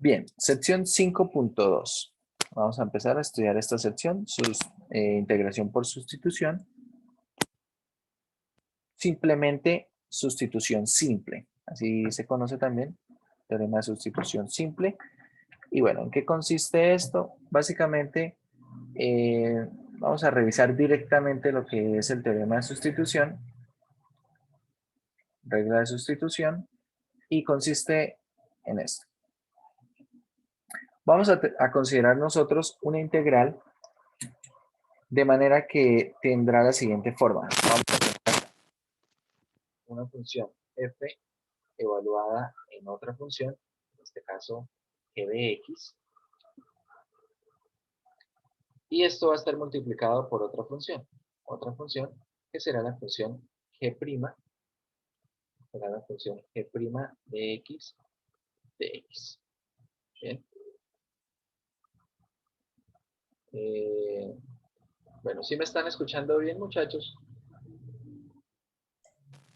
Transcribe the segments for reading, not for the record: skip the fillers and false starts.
Bien, sección 5.2. Vamos a empezar a estudiar esta sección, integración por sustitución. Simplemente sustitución simple. Así se conoce también, teorema de sustitución simple. Y bueno, ¿en qué consiste esto? Básicamente, vamos a revisar directamente lo que es el teorema de sustitución, regla de sustitución, y consiste en esto. Vamos a considerar nosotros una integral de manera que tendrá la siguiente forma. Vamos a tener una función f evaluada en otra función, en este caso g de x, y esto va a estar multiplicado por otra función que será la función g', será la función g' de x de x. Bien. Bueno, ¿sí me están escuchando bien, muchachos?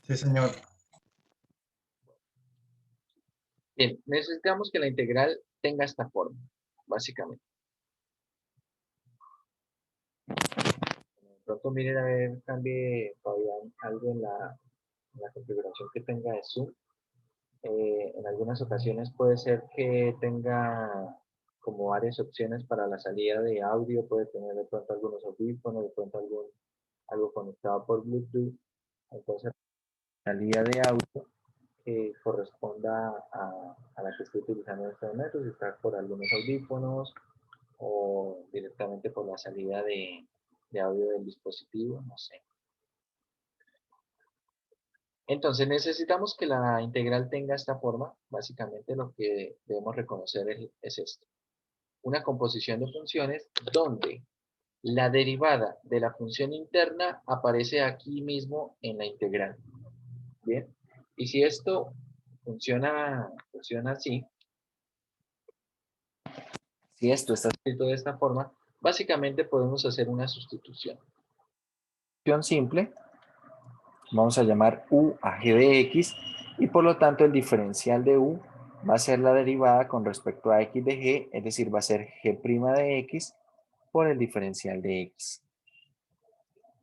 Sí, señor. Bien, necesitamos que la integral tenga esta forma, básicamente. De pronto miren a ver, cambie todavía algo en la configuración que tenga de Zoom. En algunas ocasiones puede ser que tenga como varias opciones para la salida de audio, puede tener de pronto algunos audífonos, de pronto algo conectado por Bluetooth. Entonces, la salida de audio que corresponda a la que estoy utilizando en este momento, si está por algunos audífonos o directamente por la salida de audio del dispositivo, no sé. Entonces necesitamos que la integral tenga esta forma. Básicamente lo que debemos reconocer es esto. Una composición de funciones donde la derivada de la función interna aparece aquí mismo en la integral. Bien. Y si esto funciona así, si esto está escrito de esta forma, básicamente podemos hacer una sustitución. Sustitución simple. Vamos a llamar u a g de x y por lo tanto el diferencial de u va a ser la derivada con respecto a x de g, es decir, va a ser g' de x por el diferencial de x.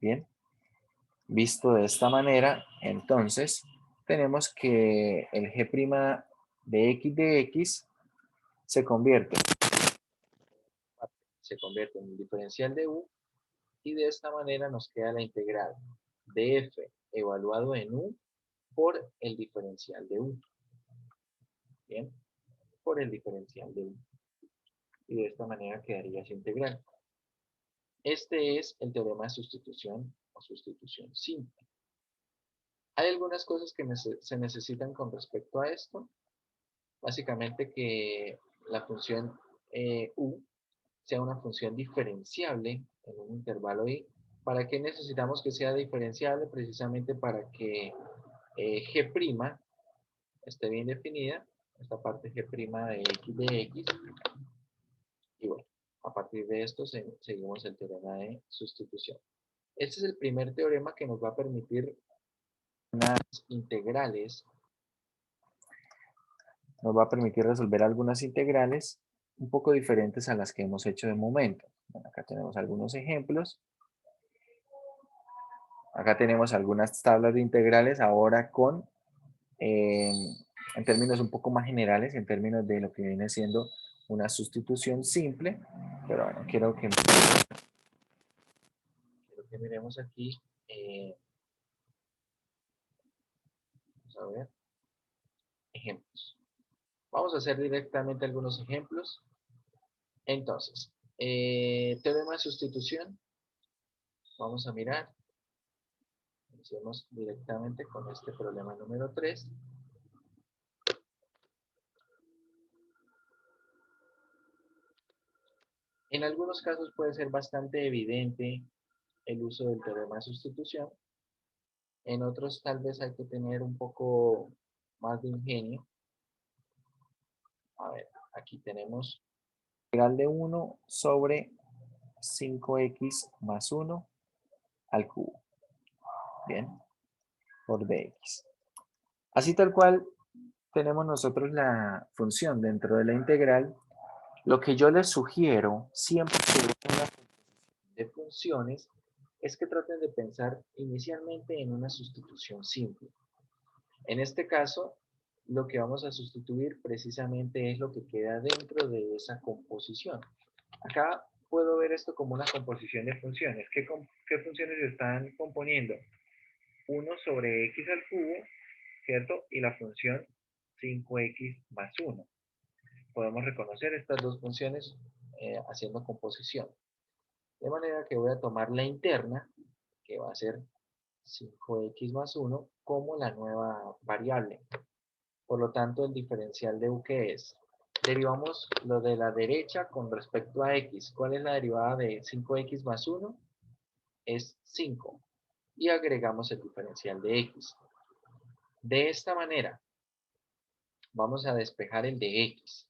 Bien, visto de esta manera, entonces tenemos que el g' de x se convierte en el diferencial de u y de esta manera nos queda la integral de f evaluado en u por el diferencial de u. Bien, por el diferencial de u. Y de esta manera quedaría su integral. Este es el teorema de sustitución o sustitución simple. Hay algunas cosas que se necesitan con respecto a esto. Básicamente que la función u sea una función diferenciable en un intervalo i. ¿Para qué necesitamos que sea diferenciable? Precisamente para que g' esté bien definida, esta parte g' de x, y bueno, a partir de esto seguimos el teorema de sustitución. Este es el primer teorema que nos va a permitir unas integrales, nos va a permitir resolver algunas integrales un poco diferentes a las que hemos hecho de momento. Bueno, acá tenemos algunos ejemplos. Acá tenemos algunas tablas de integrales ahora con, en términos un poco más generales, en términos de lo que viene siendo una sustitución simple. Pero bueno, quiero que miremos aquí. Vamos a ver. Ejemplos. Vamos a hacer directamente algunos ejemplos. Entonces, teorema de sustitución. Vamos a mirar. Iniciemos directamente con este problema número 3. En algunos casos puede ser bastante evidente el uso del teorema de sustitución. En otros tal vez hay que tener un poco más de ingenio. A ver, aquí tenemos integral de 1 sobre 5x más 1 al cubo. Bien, por dx. Así tal cual, tenemos nosotros la función dentro de la integral, lo que yo les sugiero siempre que vean una composición de funciones es que traten de pensar inicialmente en una sustitución simple. En este caso, lo que vamos a sustituir precisamente es lo que queda dentro de esa composición. Acá puedo ver esto como una composición de funciones. ¿Qué funciones están componiendo? 1 sobre x al cubo, ¿cierto? Y la función 5x más 1. Podemos reconocer estas dos funciones haciendo composición. De manera que voy a tomar la interna, que va a ser 5x más 1, como la nueva variable. Por lo tanto, el diferencial de u, ¿qué es? Derivamos lo de la derecha con respecto a x. ¿Cuál es la derivada de 5x más 1? Es 5. Y agregamos el diferencial de x. De esta manera, vamos a despejar el de x.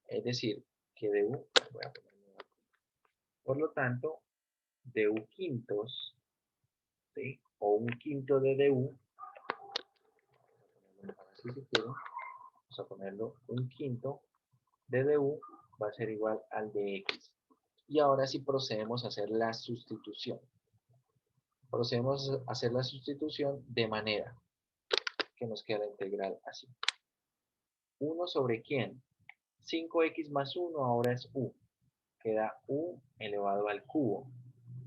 Es decir, que de u, voy a ponerlo aquí. Por lo tanto, de u quintos, ¿sí? O un quinto de du, así si quiero, vamos a ponerlo un quinto de du va a ser igual al de x. Y ahora sí procedemos a hacer la sustitución. Procedemos a hacer la sustitución de manera que nos queda la integral así. 1 sobre ¿quién? 5x más 1 ahora es u. Queda u elevado al cubo.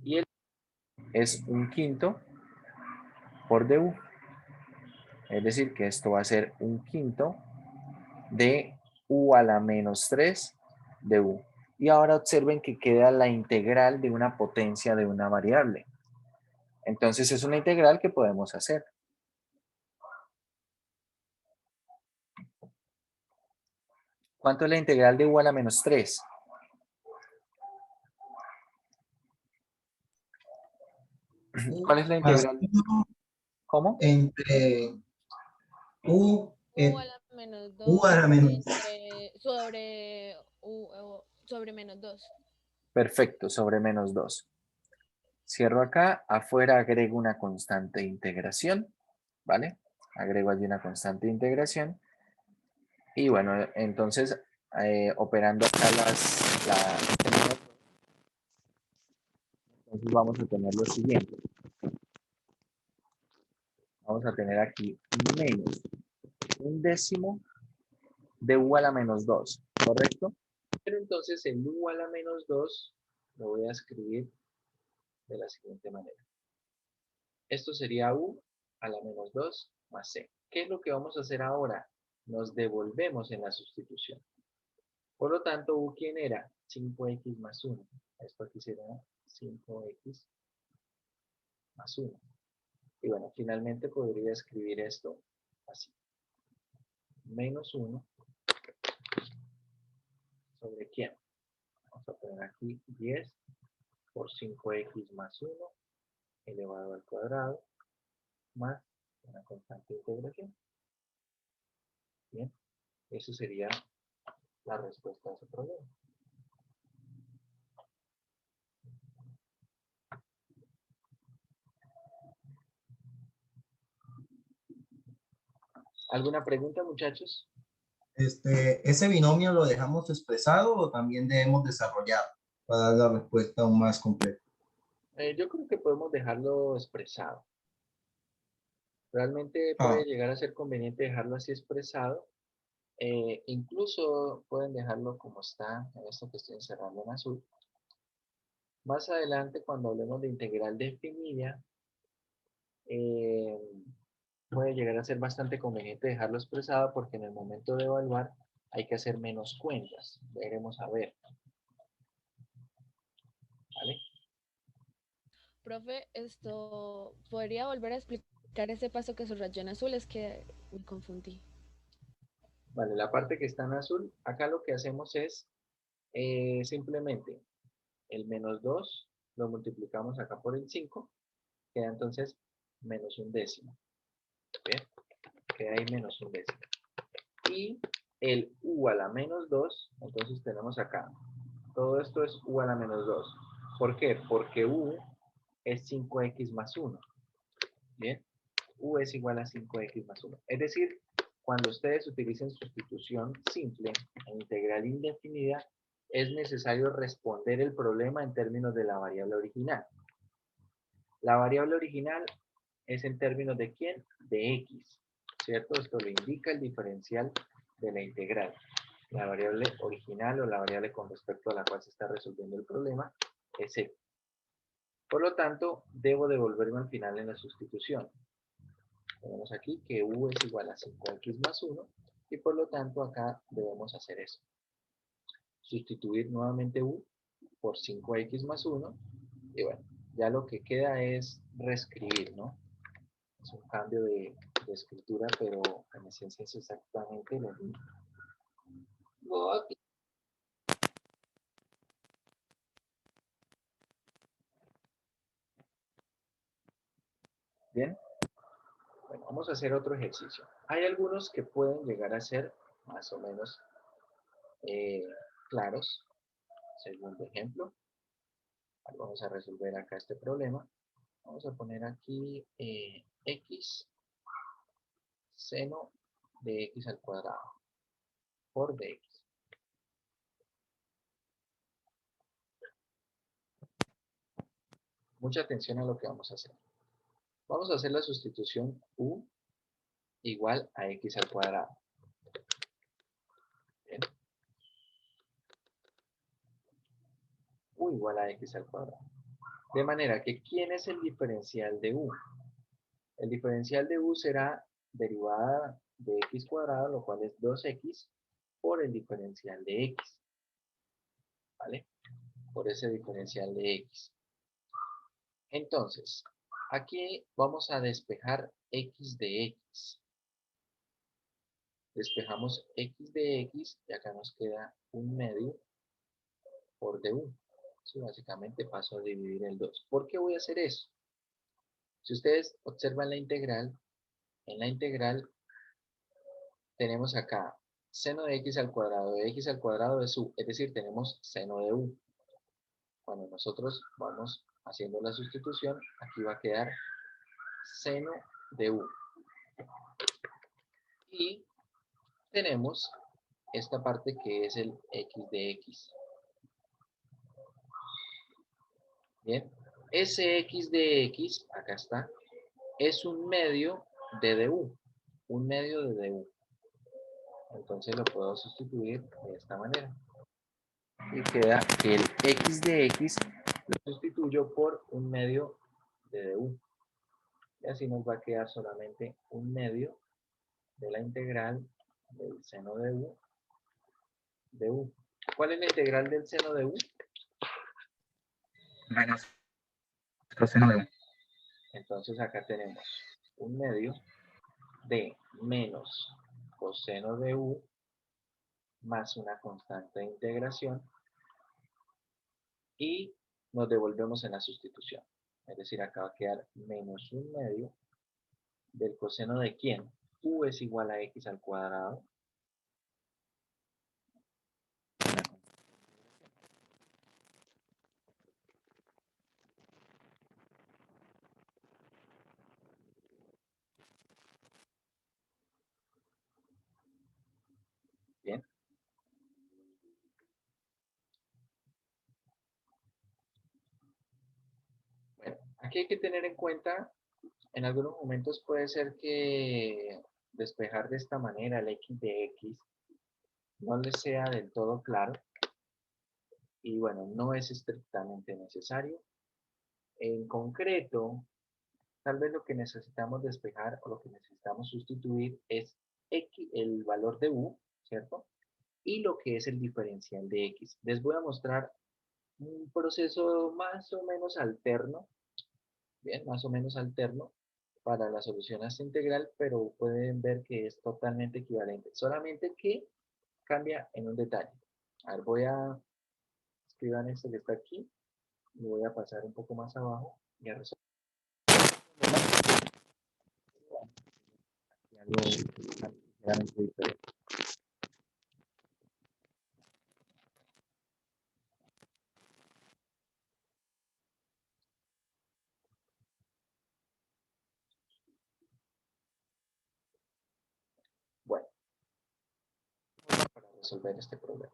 Y el es un quinto por du. Es decir, que esto va a ser un quinto de u a la menos 3 de u. Y ahora observen que queda la integral de una potencia de una variable. Entonces es una integral que podemos hacer. ¿Cuánto es la integral de u a la menos 3? ¿Cuál es la Más integral? 1 ¿Cómo? entre u, U a la menos u a 2 la menos. entre sobre menos 2. Perfecto, sobre menos 2. Cierro acá, afuera agrego una constante de integración, ¿vale? Agrego allí una constante de integración. Y bueno, entonces, operando acá entonces vamos a tener lo siguiente. Vamos a tener aquí menos un décimo de u a la menos 2, ¿correcto? Pero entonces el u a la menos 2 lo voy a escribir de la siguiente manera. Esto sería u a la menos 2 más c. ¿Qué es lo que vamos a hacer ahora? Nos devolvemos en la sustitución. Por lo tanto, u, ¿quién era? 5x más 1. Esto aquí será 5x más 1. Y bueno, finalmente podría escribir esto así. Menos 1 sobre ¿quién? Vamos a poner aquí 10 por 5x más 1 elevado al cuadrado más una constante de integración. Bien, eso sería la respuesta a ese problema. ¿Alguna pregunta, muchachos? ¿Ese binomio lo dejamos expresado o también debemos desarrollar para dar la respuesta aún más completa? Yo creo que podemos dejarlo expresado. Realmente Ah, puede llegar a ser conveniente dejarlo así expresado. Incluso pueden dejarlo como está en esto que estoy encerrando en azul. Más adelante, cuando hablemos de integral definida, eh, puede llegar a ser bastante conveniente dejarlo expresado porque en el momento de evaluar hay que hacer menos cuentas. Ya iremos a ver. ¿Vale? Profe, esto podría volver a explicar ese paso que subrayó en azul, es que me confundí. Vale, la parte que está en azul, acá lo que hacemos es simplemente el menos 2 lo multiplicamos acá por el 5, queda entonces menos un décimo. ¿Bien? Queda ahí menos un décimo. Y el u a la menos 2, entonces tenemos acá. Todo esto es u a la menos 2. ¿Por qué? Porque u es 5x más 1. ¿Bien? U es igual a 5x más 1. Es decir, cuando ustedes utilicen sustitución simple e integral indefinida, es necesario responder el problema en términos de la variable original. La variable original es en términos de ¿quién? De x, ¿cierto? Esto lo indica el diferencial de la integral. La variable original o la variable con respecto a la cual se está resolviendo el problema es x. Por lo tanto, debo devolverme al final en la sustitución. Tenemos aquí que u es igual a 5x más 1 y por lo tanto acá debemos hacer eso. Sustituir nuevamente u por 5x más 1 y bueno, ya lo que queda es reescribir, ¿no? Es un cambio de escritura, pero en esencia es exactamente lo mismo. Bien, bueno, vamos a hacer otro ejercicio. Hay algunos que pueden llegar a ser más o menos claros. Segundo ejemplo. Vamos a resolver acá este problema. Vamos a poner aquí x seno de x al cuadrado por dx. Mucha atención a lo que vamos a hacer. Vamos a hacer la sustitución u igual a x al cuadrado. Bien. U igual a x al cuadrado. De manera que, ¿quién es el diferencial de u? El diferencial de u será derivada de x cuadrado, lo cual es 2x, por el diferencial de x. ¿Vale? Por ese diferencial de x. Entonces, aquí vamos a despejar x de x. Despejamos x de x y acá nos queda un medio por du. Sí, básicamente paso a dividir el 2. ¿Por qué voy a hacer eso? Si ustedes observan en la integral tenemos acá seno de x al cuadrado de x al cuadrado es u, es decir, tenemos seno de u. Cuando nosotros vamos haciendo la sustitución, aquí va a quedar seno de u. Y tenemos esta parte que es el x de x. Bien, ese x de x, acá está, es un medio de du. Un medio de du. Entonces lo puedo sustituir de esta manera. Y queda que el x de x lo sustituyo por un medio de du. Y así nos va a quedar solamente un medio de la integral del seno de u de u. ¿Cuál es la integral del seno de u? Menos coseno de u. Entonces acá tenemos un medio de menos coseno de u más una constante de integración y nos devolvemos en la sustitución. Es decir, acá va a quedar menos un medio del coseno de quién. U es igual a x al cuadrado. Bien. Bueno, aquí hay que tener en cuenta, en algunos momentos puede ser que despejar de esta manera el x de x no les sea del todo claro. Y bueno, no es estrictamente necesario. En concreto, tal vez lo que necesitamos despejar o lo que necesitamos sustituir es x, el valor de u, ¿cierto? Y lo que es el diferencial de x. Les voy a mostrar un proceso más o menos alterno, bien, más o menos alterno para la solución a esta integral, pero pueden ver que es totalmente equivalente, solamente que cambia en un detalle. A ver, voy a escribir esto que está aquí, lo voy a pasar un poco más abajo y a resolver algo ligeramente diferente. Bueno, resolver este problema.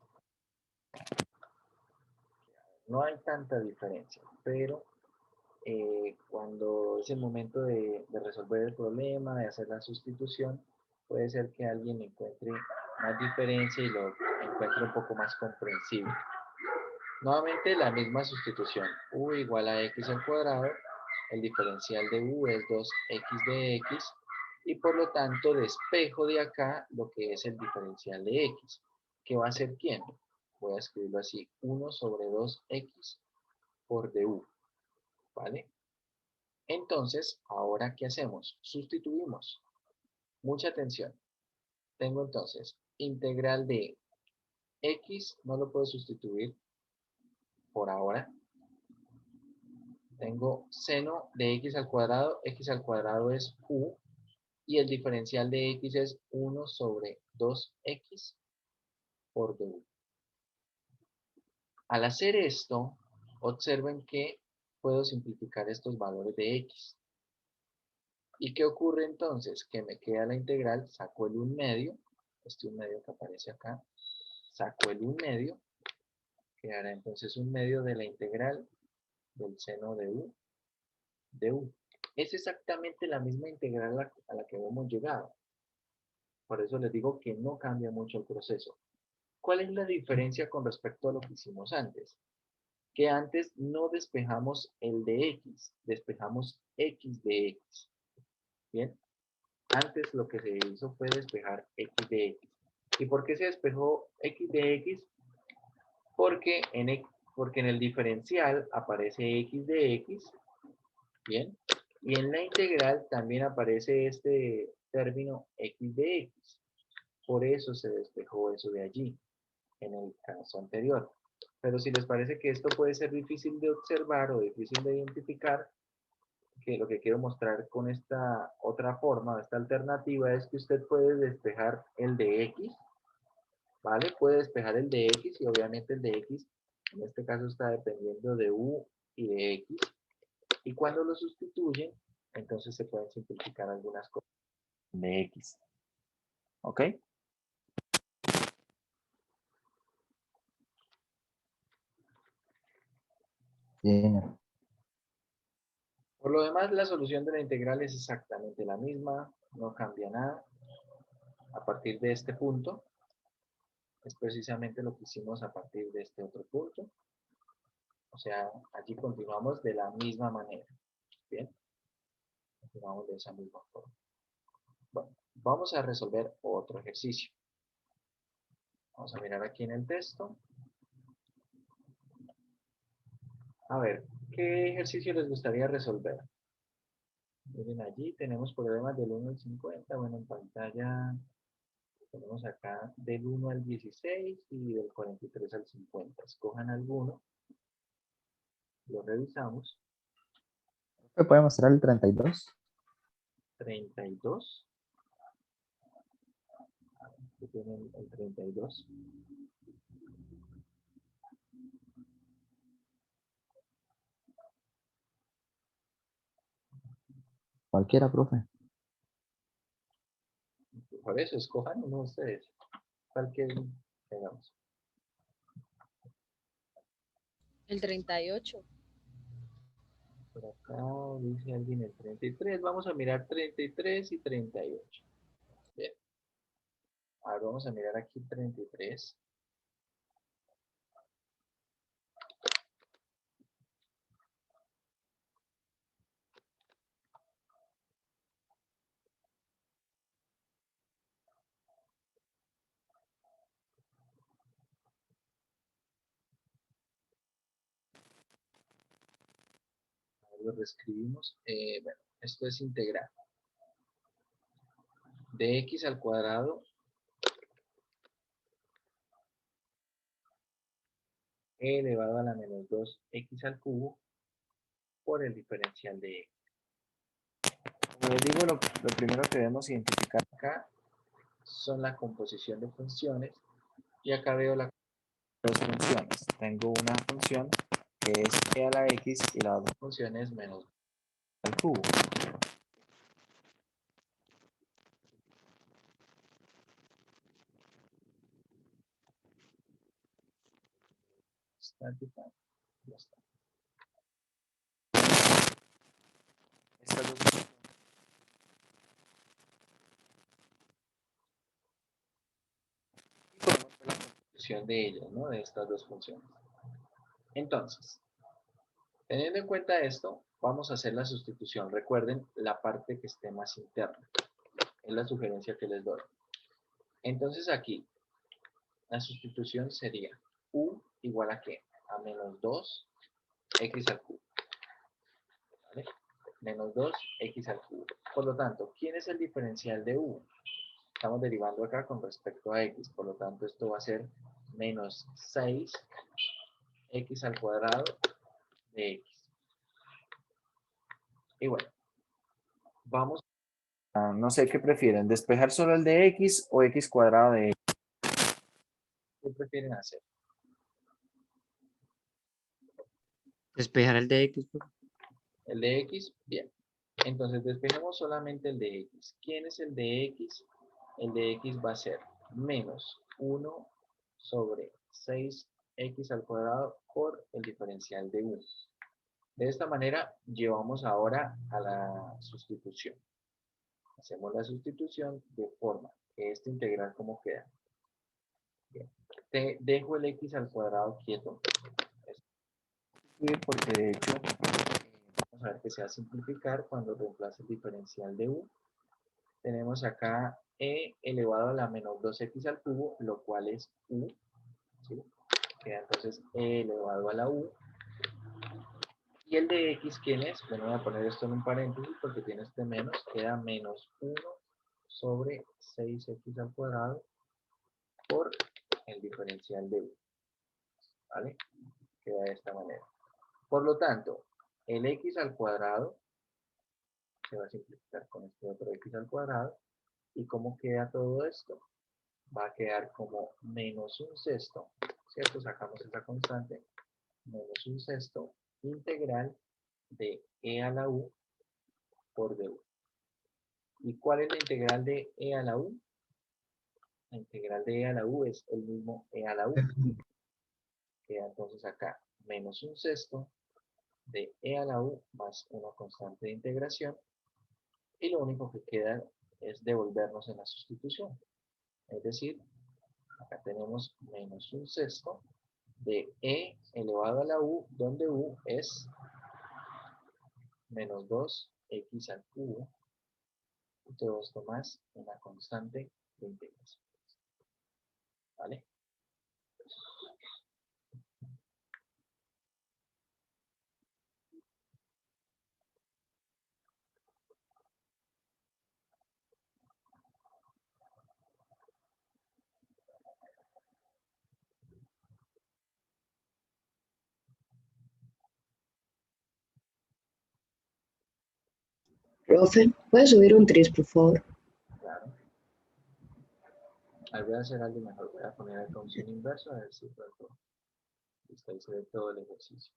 No hay tanta diferencia, pero cuando es el momento de resolver el problema, de hacer la sustitución, puede ser que alguien encuentre más diferencia y lo encuentre un poco más comprensible. Nuevamente la misma sustitución, u igual a x al cuadrado, el diferencial de u es 2x de x, y por lo tanto despejo de acá lo que es el diferencial de x, que va a ser ¿quién? Voy a escribirlo así, 1 sobre 2x por du, ¿vale? Entonces, ¿ahora qué hacemos? Sustituimos. Mucha atención. Tengo entonces integral de x, no lo puedo sustituir por ahora. Tengo seno de x al cuadrado es u, y el diferencial de x es 1 sobre 2x por du. Al hacer esto, observen que puedo simplificar estos valores de x. ¿Y qué ocurre entonces? Que me queda la integral, saco el 1 medio, este 1 medio que aparece acá, saco el 1 medio, quedará entonces 1 medio de la integral del seno de u, de u. Es exactamente la misma integral a la que hemos llegado. Por eso les digo que no cambia mucho el proceso. ¿Cuál es la diferencia con respecto a lo que hicimos antes? Que antes no despejamos el de x, despejamos x de x. ¿Bien? Antes lo que se hizo fue despejar x de x. ¿Y por qué se despejó x de x? Porque en el diferencial aparece x de x, ¿bien? Y en la integral también aparece este término x de x. Por eso se despejó eso de allí, en el caso anterior. Pero si les parece que esto puede ser difícil de observar o difícil de identificar, que lo que quiero mostrar con esta otra forma, esta alternativa, es que usted puede despejar el de x, ¿vale? Puede despejar el de x y obviamente el de x, en este caso está dependiendo de u y de x. Y cuando lo sustituyen, entonces se pueden simplificar algunas cosas de x. ¿Ok? Bien. Por lo demás, la solución de la integral es exactamente la misma, no cambia nada. A partir de este punto, es precisamente lo que hicimos a partir de este otro punto. O sea, allí continuamos de la misma manera. Bien, continuamos de esa misma forma. Bueno, vamos a resolver otro ejercicio. Vamos a mirar aquí en el texto. A ver, ¿qué ejercicio les gustaría resolver? Miren, allí tenemos problemas del 1 al 50. Bueno, en pantalla tenemos acá del 1 al 16 y del 43 al 50. Escojan alguno, lo revisamos. ¿Me puede mostrar el 32? 32. Aquí tienen el 32. Cualquiera, profe. Por eso, escojan uno ustedes. Cualquier tengamos. El 38. Por acá dice alguien el 33. Vamos a mirar 33 y 38. Bien. Ahora vamos a mirar aquí 33. Lo reescribimos. Bueno, esto es integral de x al cuadrado e elevado a la menos 2x al cubo por el diferencial de x. Como les digo, lo primero que debemos identificar acá son la composición de funciones, y acá veo las dos funciones. Tengo una función que es e a la x y la otra función es menos al cubo. tanto y tanto. Ya está. Estas dos funciones. Y podemos ver la constitución de ellas, ¿no? De estas dos funciones. Entonces, teniendo en cuenta esto, vamos a hacer la sustitución. Recuerden la parte que esté más interna. Es la sugerencia que les doy. Entonces aquí, la sustitución sería u igual a ¿qué? A menos 2x al cubo. ¿Vale? Menos 2x al cubo. Por lo tanto, ¿quién es el diferencial de u? Estamos derivando acá con respecto a x. Por lo tanto, esto va a ser menos 6x al cuadrado de x. Y bueno, vamos. No sé qué prefieren, despejar solo el de x o x cuadrado de x. ¿Qué prefieren hacer? Despejar el de X, profe. El de x, bien. Entonces despejemos solamente el de x. ¿Quién es el de x? El de x va a ser menos 1 sobre 6x al cuadrado por el diferencial de 1. De esta manera llevamos ahora a la sustitución. Hacemos la sustitución de forma que esta integral como queda. Bien. Te dejo el x al cuadrado quieto. Porque de hecho vamos a ver que se va a simplificar cuando reemplace el diferencial de u. Tenemos acá e elevado a la menos 2x al cubo, lo cual es u. ¿Sí? Queda entonces e elevado a la u. Y el de x, ¿quién es? Bueno, voy a poner esto en un paréntesis porque tiene este menos. Queda menos 1 sobre 6x al cuadrado por el diferencial de u. ¿Vale? Queda de esta manera. Por lo tanto, el x al cuadrado se va a simplificar con este otro x al cuadrado. ¿Y cómo queda todo esto? Va a quedar como menos un sexto, ¿cierto? Sacamos esa constante, menos un sexto integral de e a la u por du. ¿Y cuál es la integral de e a la u? La integral de e a la u es el mismo e a la u. Queda entonces acá menos un sexto de e a la u más una constante de integración. Y lo único que queda es devolvernos en la sustitución. Es decir, acá tenemos menos un sexto de e elevado a la u, donde u es menos 2x al cubo, y todo esto más una constante de integración. ¿Vale? Profe, ¿puede subir un 3, por favor? Claro. Ahora voy a hacer algo mejor. Voy a poner acá un signo inverso a ver si puedo. Listo, ahí se ve todo el ejercicio.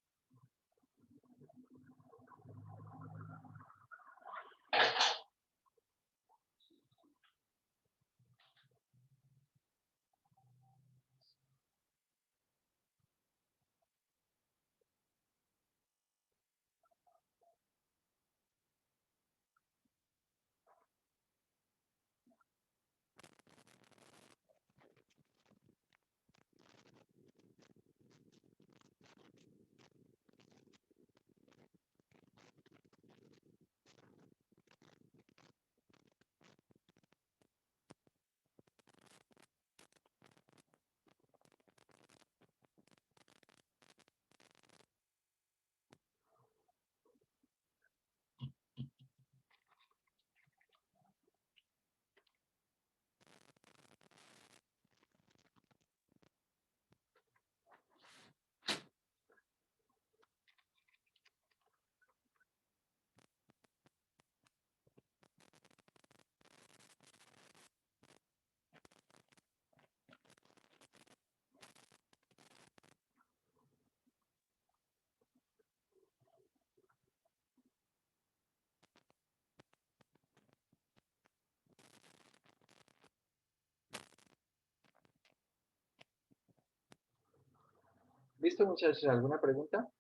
¿Listo, muchachos? ¿Alguna pregunta?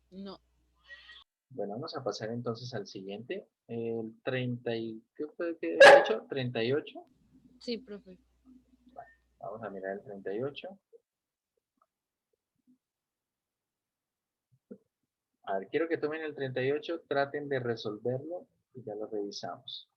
No. Bueno, vamos a pasar entonces al siguiente. El 30 y... ¿Qué fue que he dicho? ¿38? Sí, profe. Vamos a mirar el 38. A ver, quiero que tomen el 38, traten de resolverlo y ya lo revisamos.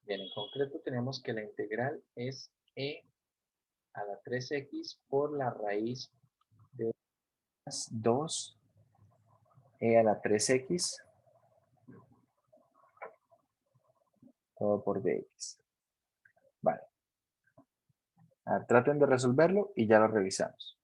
Bien, en concreto tenemos que la integral es e a la 3x por la raíz de 2 e a la 3x todo por dx. Vale. A ver, traten de resolverlo y ya lo revisamos.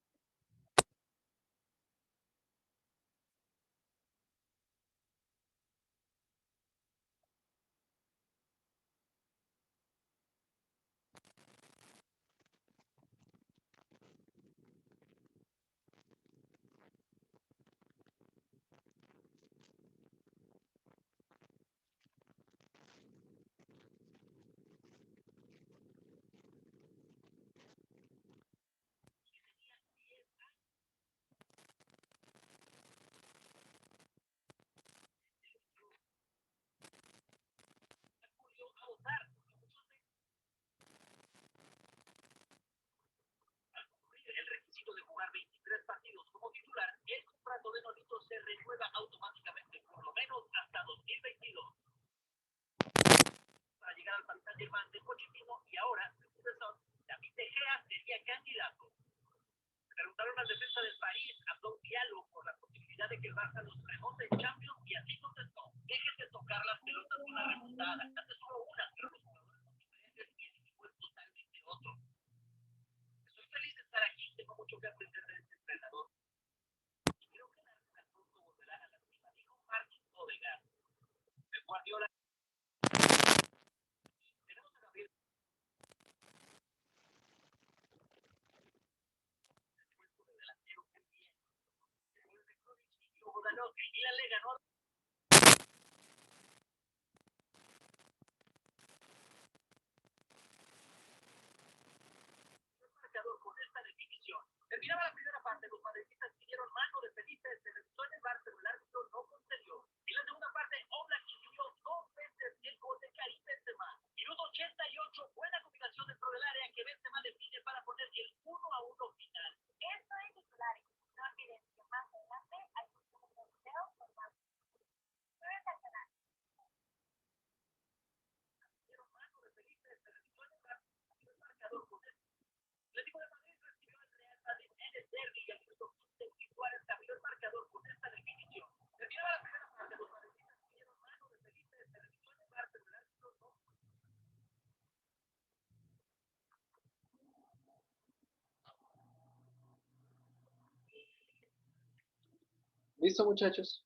¿Listo, muchachos?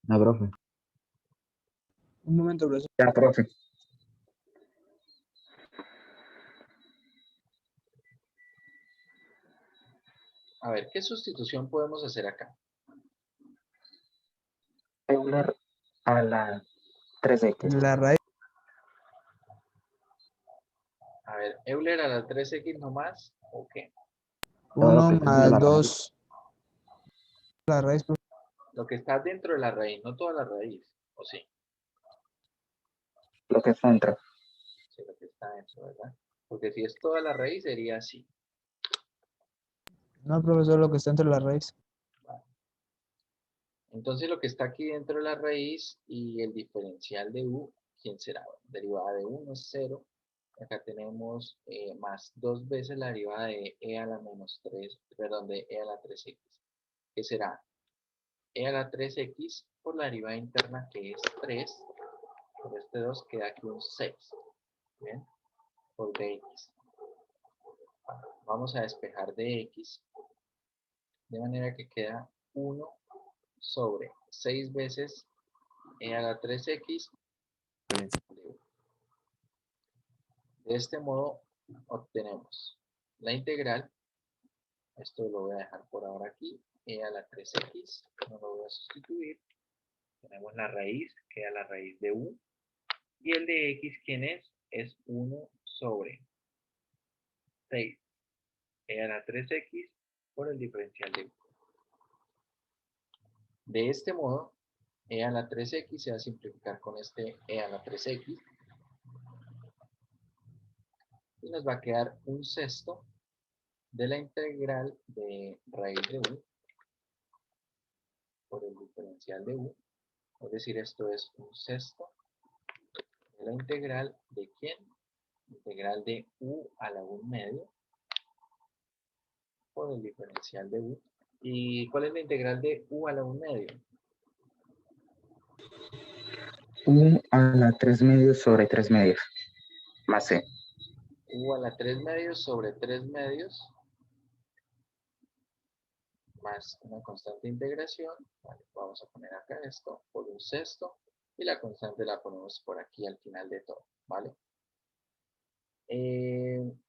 No, profe. Un momento, profesor. Ya, profe. A ver, ¿qué sustitución podemos hacer acá? Euler a la 3x. La raíz. A ver, Euler a la 3x nomás, ¿o qué? Todo lo 1 que está dentro de más la raíz. 2. La raíz, profe. Lo que está dentro de la raíz, no toda la raíz, ¿o sí? Lo que está dentro. Sí, lo que está dentro, ¿verdad? Porque si es toda la raíz sería así. No, profesor, lo que está entre la raíz. Vale. Entonces lo que está aquí dentro de la raíz y el diferencial de u, ¿quién será? Bueno, derivada de 1 es 0. Acá tenemos más 2 veces la derivada de e a la menos 3, perdón, de e a la 3x. ¿Qué será? E a la 3x por la derivada interna que es 3. Por este 2 queda aquí un 6. ¿Bien? Por dx. Vamos a despejar dx. De manera que queda 1 sobre 6 veces e a la 3x diferencial de u. De este modo obtenemos la integral, esto lo voy a dejar por ahora aquí, e a la 3x, no lo voy a sustituir, tenemos la raíz, queda la raíz de u, y el de x, ¿quién es? Es 1 sobre 6 e a la 3x por el diferencial de u. De este modo, e a la 3x se va a simplificar con este e a la 3x, y nos va a quedar un sexto de la integral de raíz de u por el diferencial de u, es decir, esto es un sexto de la integral de ¿quién? Integral de u a la 1 medio por el diferencial de u. ¿Y cuál es la integral de u a la 1 medio? U a la 3 medios sobre 3 medios. Más C. U a la 3 medios sobre 3 medios más una constante de integración. Vale, vamos a poner acá esto por un sexto y la constante la ponemos por aquí al final de todo, ¿vale?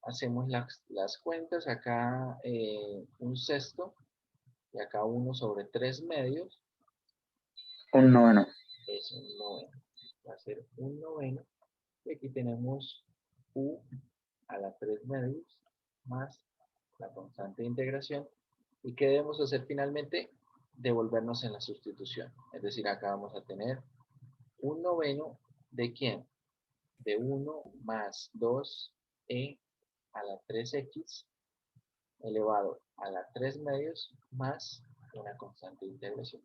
Hacemos las cuentas, acá un sexto y acá 1 sobre 3 medios Un noveno. es un noveno, va a ser un noveno, y aquí tenemos u a la 3 medios más la constante de integración. ¿Y qué debemos hacer finalmente? Devolvernos en la sustitución, es decir, acá vamos a tener un noveno de ¿quién? De 1 más 2e a la 3x elevado a la 3 medios más una constante de integración.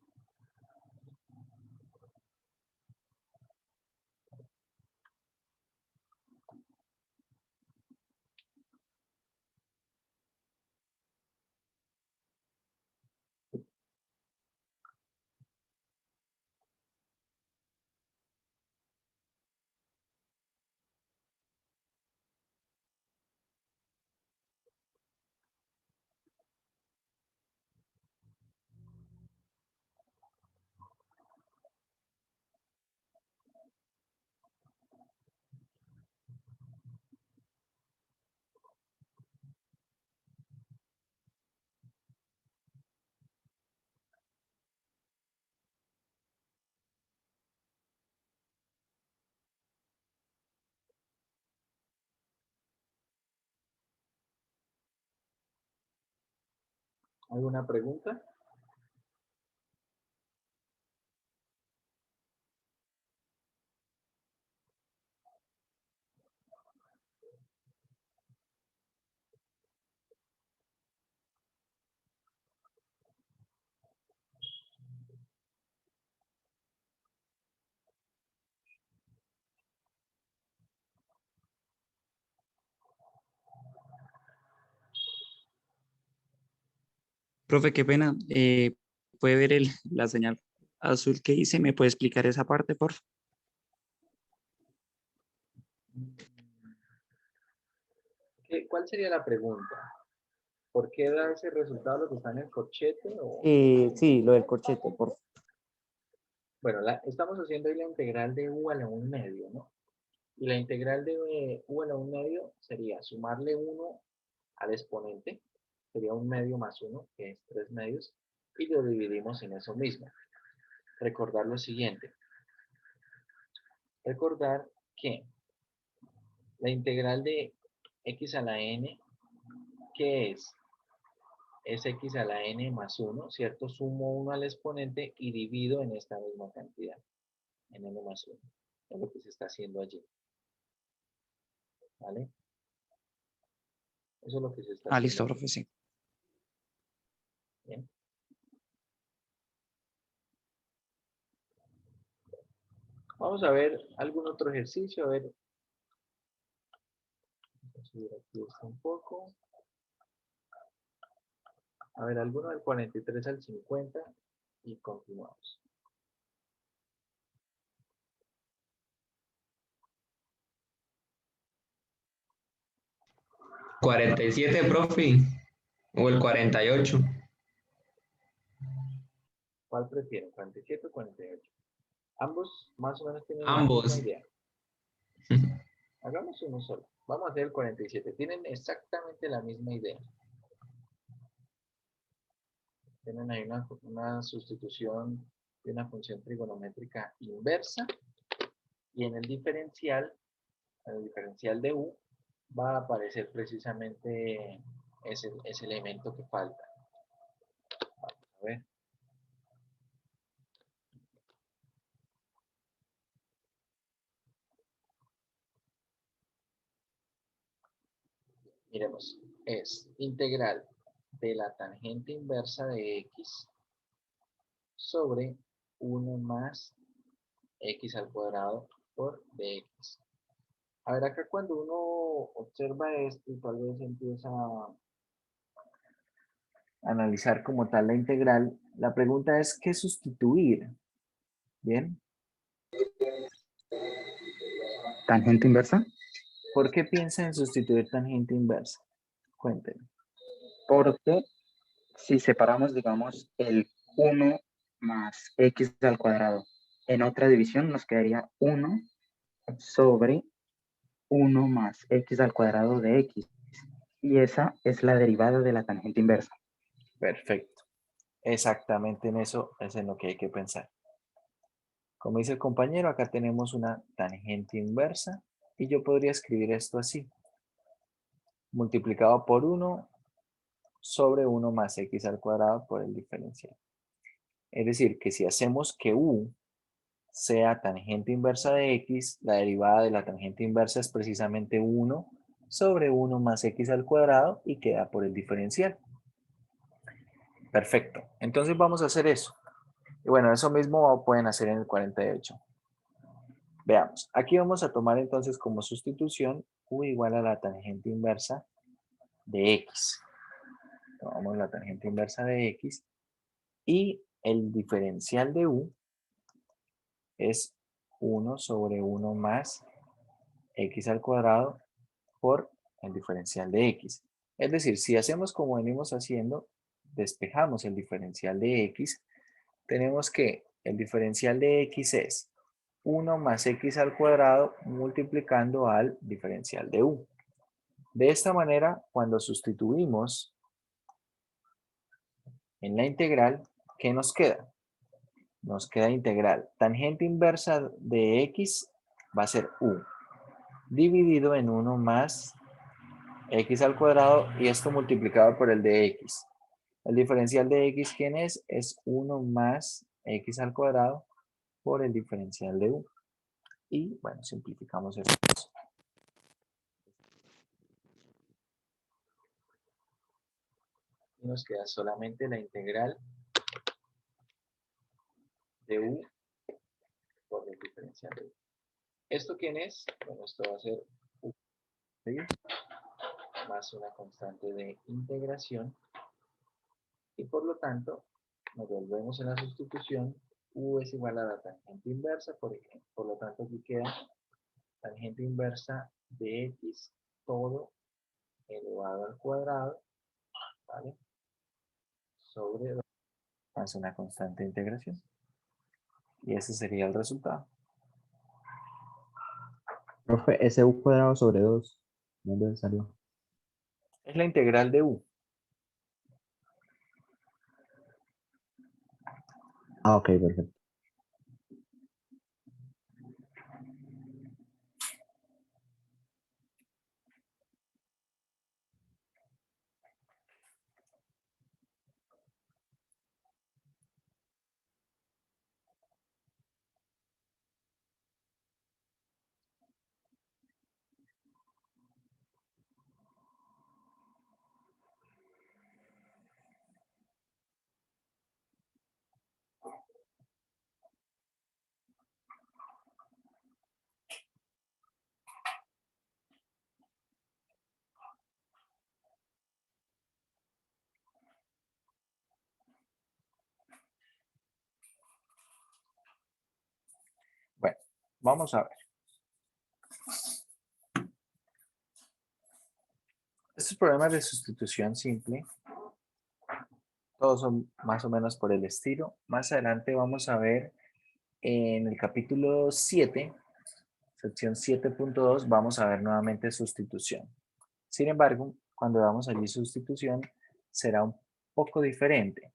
¿Alguna pregunta? Profe, qué pena. ¿Puede ver la señal azul que hice? ¿Me puede explicar esa parte, por favor? ¿Cuál sería la pregunta? ¿Por qué da ese resultado lo que está en el corchete? O... Sí, lo del corchete, por favor. Bueno, estamos haciendo ahí la integral de u a la 1 medio, ¿no? Y la integral de u a la 1 medio sería sumarle 1 al exponente, sería 1 medio más 1, que es 3 medios, y lo dividimos en eso mismo. Recordar lo siguiente. Recordar que la integral de x a la n, ¿qué es? Es x a la n más 1, ¿cierto? Sumo 1 al exponente y divido en esta misma cantidad, en n más 1. Es lo que se está haciendo allí. ¿Vale? Eso es lo que se está haciendo. Listo, profe, sí. Bien. Vamos a ver algún otro ejercicio. A ver. Voy a subir aquí esto un poco. A ver, alguno del 43 al 50 y continuamos. ¿47, profe? ¿O el 48? ¿Cuál prefieren? ¿47 o 48? Ambos más o menos tienen la Ambos. misma idea. Hagamos uno solo. Vamos a hacer el 47. Tienen exactamente la misma idea. Tienen ahí una sustitución de una función trigonométrica inversa. Y en el diferencial de u, va a aparecer precisamente ese elemento que falta. Vamos a ver. Miremos, es integral de la tangente inversa de x sobre 1 más x al cuadrado por dx. A ver, acá cuando uno observa esto y tal vez empieza a analizar como tal la integral, la pregunta es ¿qué sustituir? ¿Bien? Tangente inversa. ¿Por qué piensa en sustituir tangente inversa? Cuéntenme. Porque si separamos, digamos, el 1 más x al cuadrado en otra división, nos quedaría 1 sobre 1 más x al cuadrado de x. Y esa es la derivada de la tangente inversa. Perfecto. Exactamente en eso es en lo que hay que pensar. Como dice el compañero, acá tenemos una tangente inversa y yo podría escribir esto así. Multiplicado por 1 sobre 1 más x al cuadrado por el diferencial. Es decir, que si hacemos que u sea tangente inversa de x, la derivada de la tangente inversa es precisamente 1 sobre 1 más x al cuadrado y queda por el diferencial. Perfecto. Entonces vamos a hacer eso. Y bueno, eso mismo pueden hacer en el 48. Veamos. Aquí vamos a tomar entonces como sustitución u igual a la tangente inversa de x. Tomamos la tangente inversa de x y el diferencial de u es 1 sobre 1 más x al cuadrado por el diferencial de x. Es decir, si hacemos como venimos haciendo, despejamos el diferencial de x, tenemos que el diferencial de x es 1 más x al cuadrado multiplicando al diferencial de u. De esta manera, cuando sustituimos en la integral, ¿qué nos queda? Nos queda integral. Tangente inversa de x va a ser u, dividido en 1 más x al cuadrado y esto multiplicado por el de x. El diferencial de x, ¿quién es? Es 1 más x al cuadrado por el diferencial de u. Y bueno, simplificamos esto. Y nos queda solamente la integral de u por el diferencial de u. ¿Esto quién es? Bueno, esto va a ser u más una constante de integración. Y por lo tanto, nos volvemos en la sustitución. U es igual a la tangente inversa, por lo tanto aquí queda tangente inversa de x todo elevado al cuadrado, ¿vale? Sobre 2 más una constante de integración. Y ese sería el resultado. Profe, ese u cuadrado sobre 2, ¿dónde salió? Es la integral de u. Ah, ok, perfecto. Bueno, vamos a ver. Estos problemas de sustitución simple Todos son más o menos por el estilo. Más adelante vamos a ver en el capítulo 7, sección 7.2, vamos a ver nuevamente sustitución. Sin embargo, cuando veamos allí sustitución, será un poco diferente,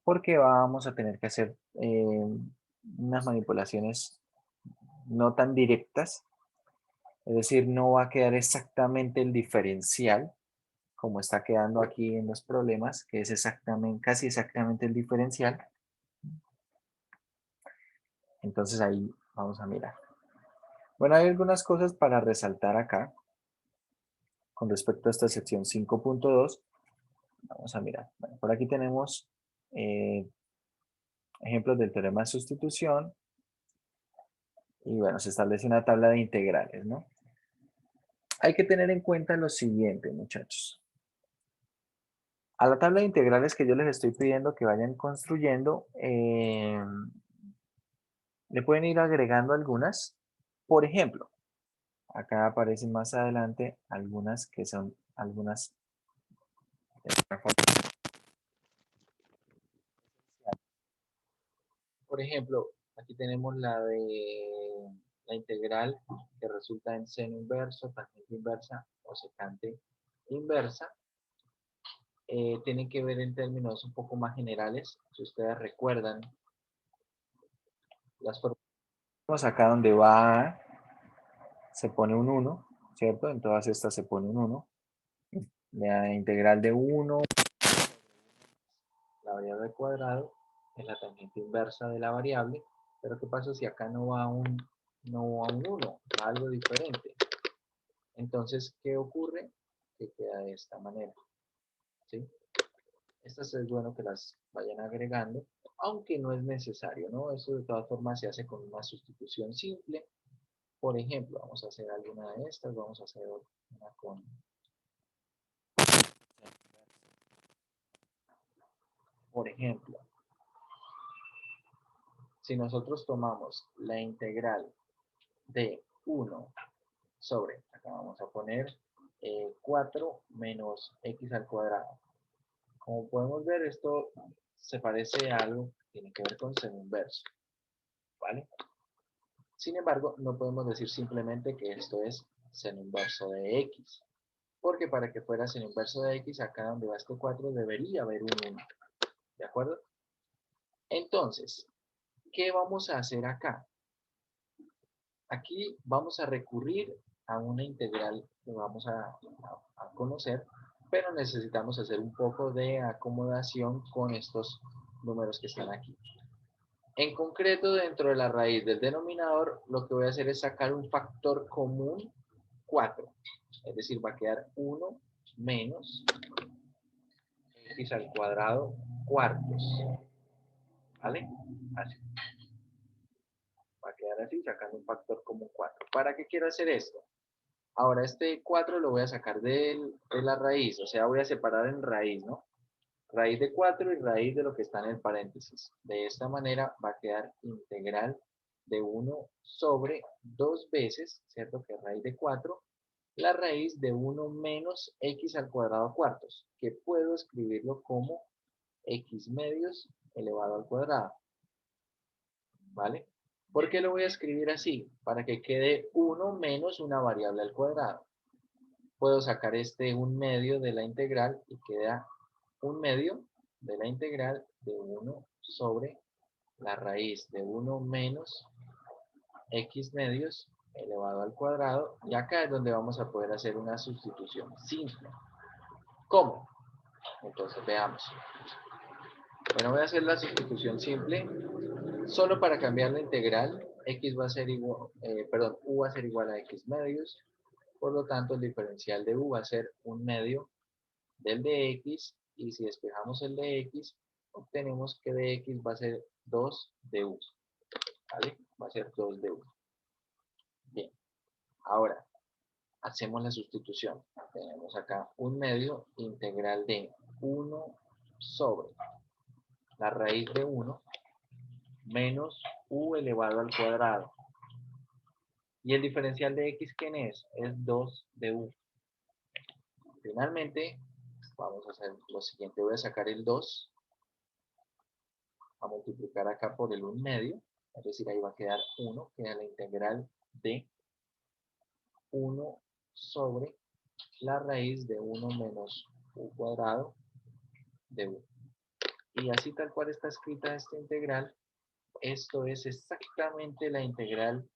porque vamos a tener que hacer unas manipulaciones no tan directas, es decir, no va a quedar exactamente el diferencial, como está quedando aquí en los problemas, que es exactamente, casi exactamente el diferencial. Entonces ahí vamos a mirar. Bueno, hay algunas cosas para resaltar acá con respecto a esta sección 5.2. Vamos a mirar. Bueno, por aquí tenemos ejemplos del teorema de sustitución. Y bueno, se establece una tabla de integrales, ¿no? Hay que tener en cuenta lo siguiente, muchachos. A la tabla de integrales que yo les estoy pidiendo que vayan construyendo, le pueden ir agregando algunas. Por ejemplo, acá aparecen más adelante algunas que son algunas. Por ejemplo, aquí tenemos la de la integral que resulta en seno inverso, tangente inversa o secante inversa. Tienen que ver en términos un poco más generales. Si ustedes recuerdan, las fórmulas acá donde va, se pone un 1, ¿cierto? En todas estas se pone un 1. La integral de 1, la variable al cuadrado, es la tangente inversa de la variable. Pero ¿qué pasa si acá no va no va un 1? Va algo diferente. Entonces, ¿qué ocurre? Que queda de esta manera, ¿sí? Estas es bueno que las vayan agregando, aunque no es necesario, ¿no? Esto de todas formas se hace con una sustitución simple. Por ejemplo, vamos a hacer alguna de estas, vamos a hacer una con... Por ejemplo, si nosotros tomamos la integral de 1 sobre, acá vamos a poner 4 menos x al cuadrado. Como podemos ver, esto se parece a algo que tiene que ver con seno inverso, ¿vale? Sin embargo, no podemos decir simplemente que esto es seno inverso de x, porque para que fuera seno inverso de x, acá donde va este 4 debería haber un 1, ¿de acuerdo? Entonces, ¿qué vamos a hacer acá? Aquí vamos a recurrir a una integral que vamos a conocer, pero necesitamos hacer un poco de acomodación con estos números que están aquí. En concreto, dentro de la raíz del denominador, lo que voy a hacer es sacar un factor común 4. Es decir, va a quedar 1 menos x al cuadrado cuartos. ¿Vale? Así. Va a quedar así, sacando un factor común 4. ¿Para qué quiero hacer esto? Ahora este 4 lo voy a sacar de la raíz, o sea, voy a separar en raíz, ¿no? Raíz de 4 y raíz de lo que está en el paréntesis. De esta manera va a quedar integral de 1 sobre 2 veces, ¿cierto? Que es raíz de 4, la raíz de 1 menos x al cuadrado cuartos, que puedo escribirlo como x medios elevado al cuadrado. ¿Vale? ¿Por qué lo voy a escribir así? Para que quede 1 menos una variable al cuadrado. Puedo sacar este 1 medio de la integral y queda 1 medio de la integral de 1 sobre la raíz de 1 menos x medios elevado al cuadrado. Y acá es donde vamos a poder hacer una sustitución simple. ¿Cómo? Entonces veamos. Bueno, voy a hacer la sustitución simple. Solo para cambiar la integral, x va a ser igual, u va a ser igual a x medios. Por lo tanto, el diferencial de u va a ser 1 medio del de x, y si despejamos el de x, obtenemos que de x va a ser 2 de u, ¿vale? Va a ser 2 de u. Bien, ahora hacemos la sustitución. Tenemos acá 1 medio integral de 1 sobre la raíz de 1 menos u elevado al cuadrado. Y el diferencial de x, ¿quién es? Es 2 de u. Finalmente, vamos a hacer lo siguiente. Voy a sacar el 2 a multiplicar acá por el 1/2, es decir, ahí va a quedar 1, queda la integral de 1 sobre la raíz de 1 menos u cuadrado de u. Y así tal cual está escrita esta integral, esto es exactamente la integral,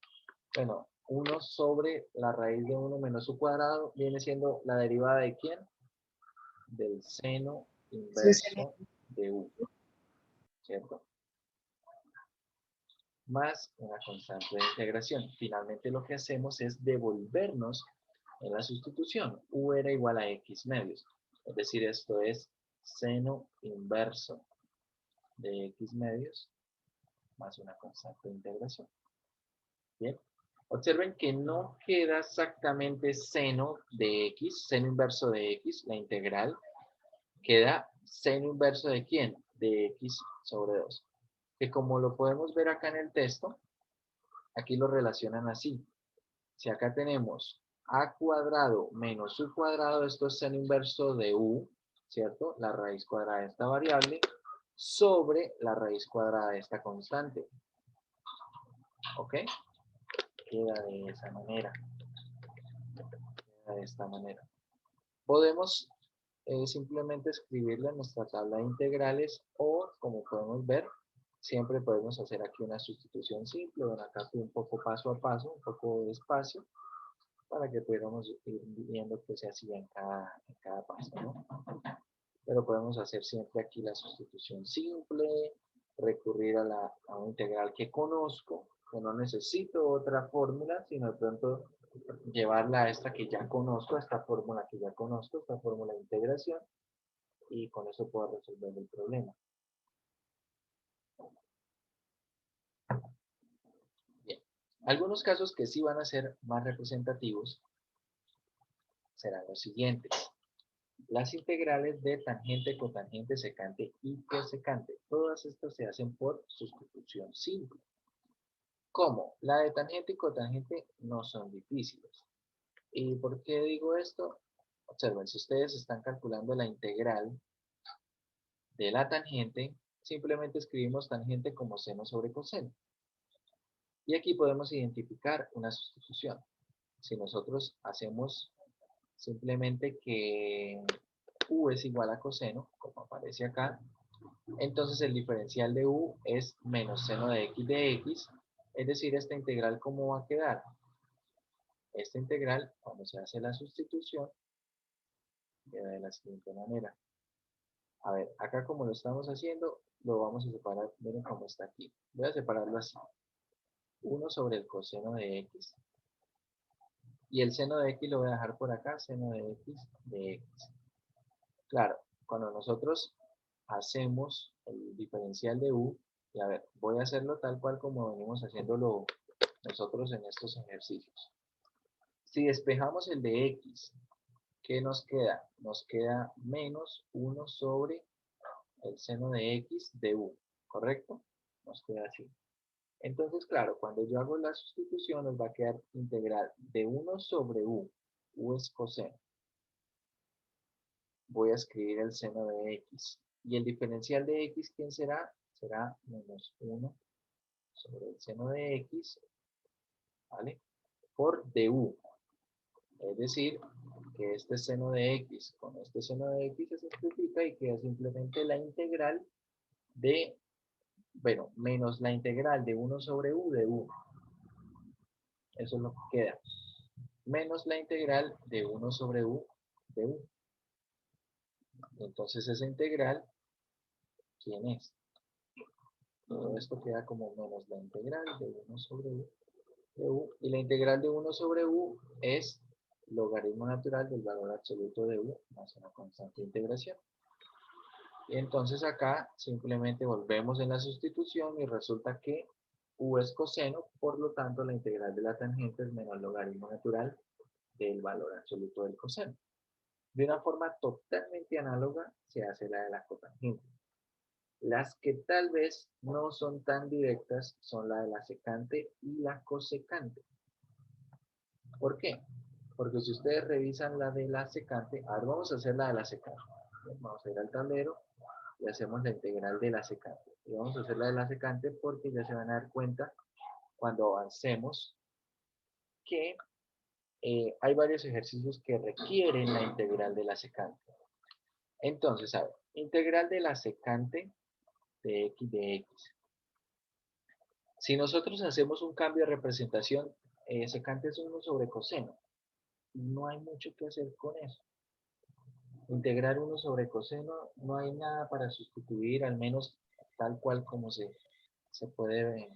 bueno, 1 sobre la raíz de 1 menos u cuadrado viene siendo la derivada de ¿quién? Del seno inverso de u, ¿cierto? Más una constante de integración. Finalmente lo que hacemos es devolvernos en la sustitución. U era igual a x medios. Es decir, esto es seno inverso de x medios más una constante de integración. Bien. Observen que no queda exactamente seno de x, seno inverso de x, la integral. Queda seno inverso de ¿quién? De x sobre 2. Que como lo podemos ver acá en el texto, aquí lo relacionan así. Si acá tenemos a cuadrado menos u cuadrado, esto es seno inverso de u, ¿cierto? La raíz cuadrada de esta variable sobre la raíz cuadrada de esta constante. ¿Ok? Queda de esa manera. Queda de esta manera. Podemos simplemente escribirlo en nuestra tabla de integrales o, como podemos ver, siempre podemos hacer aquí una sustitución simple. Bueno, acá fui un poco paso a paso, un poco despacio, para que pudiéramos ir viendo qué se hacía en cada paso, ¿no? Pero podemos hacer siempre aquí la sustitución simple, recurrir a una integral que conozco, que no necesito otra fórmula, sino de pronto llevarla a esta que ya conozco, a esta fórmula que ya conozco, esta fórmula de integración, y con eso puedo resolver el problema. Bien. Algunos casos que sí van a ser más representativos serán los siguientes. Las integrales de tangente, cotangente, secante y cosecante. Todas estas se hacen por sustitución simple. ¿Cómo? La de tangente y cotangente no son difíciles. ¿Y por qué digo esto? Observen, si ustedes están calculando la integral de la tangente, simplemente escribimos tangente como seno sobre coseno. Y aquí podemos identificar una sustitución. Si nosotros hacemos simplemente que u es igual a coseno, como aparece acá, entonces el diferencial de u es menos seno de x, es decir, esta integral, ¿cómo va a quedar? Esta integral, cuando se hace la sustitución, queda de la siguiente manera. A ver, acá como lo estamos haciendo, lo vamos a separar, miren cómo está aquí. Voy a separarlo así. 1 sobre el coseno de x. Y el seno de x lo voy a dejar por acá, seno de x. Claro, cuando nosotros hacemos el diferencial de u, y a ver, voy a hacerlo tal cual como venimos haciéndolo nosotros en estos ejercicios. Si despejamos el de x, ¿qué nos queda? Nos queda menos 1 sobre el seno de x de u, ¿correcto? Nos queda así. Entonces, claro, cuando yo hago la sustitución, nos va a quedar integral de 1 sobre u es coseno. Voy a escribir el seno de x. Y el diferencial de x, ¿quién será? Será menos 1 sobre el seno de x, ¿vale? Por du. Es decir, que este seno de x con este seno de x se simplifica y queda simplemente la integral de, bueno, menos la integral de 1 sobre u de u. Eso es lo que queda. Menos la integral de 1 sobre u de u. Entonces esa integral, ¿quién es? Todo esto queda como menos la integral de 1 sobre u de u. Y la integral de 1 sobre u es logaritmo natural del valor absoluto de u más una constante de integración. Y entonces acá simplemente volvemos en la sustitución y resulta que u es coseno, por lo tanto la integral de la tangente es menos logaritmo natural del valor absoluto del coseno. De una forma totalmente análoga se hace la de la cotangente. Las que tal vez no son tan directas son la de la secante y la cosecante. ¿Por qué? Porque si ustedes revisan la de la secante, ahora vamos a hacer la de la secante. Vamos a ir al tablero y hacemos la integral de la secante. Y vamos a hacer la de la secante porque ya se van a dar cuenta cuando avancemos que hay varios ejercicios que requieren la integral de la secante. Entonces, a ver, integral de la secante de x de x. Si nosotros hacemos un cambio de representación, secante es 1 sobre coseno. No hay mucho que hacer con eso. Integrar 1 sobre coseno, no hay nada para sustituir, al menos tal cual como se puede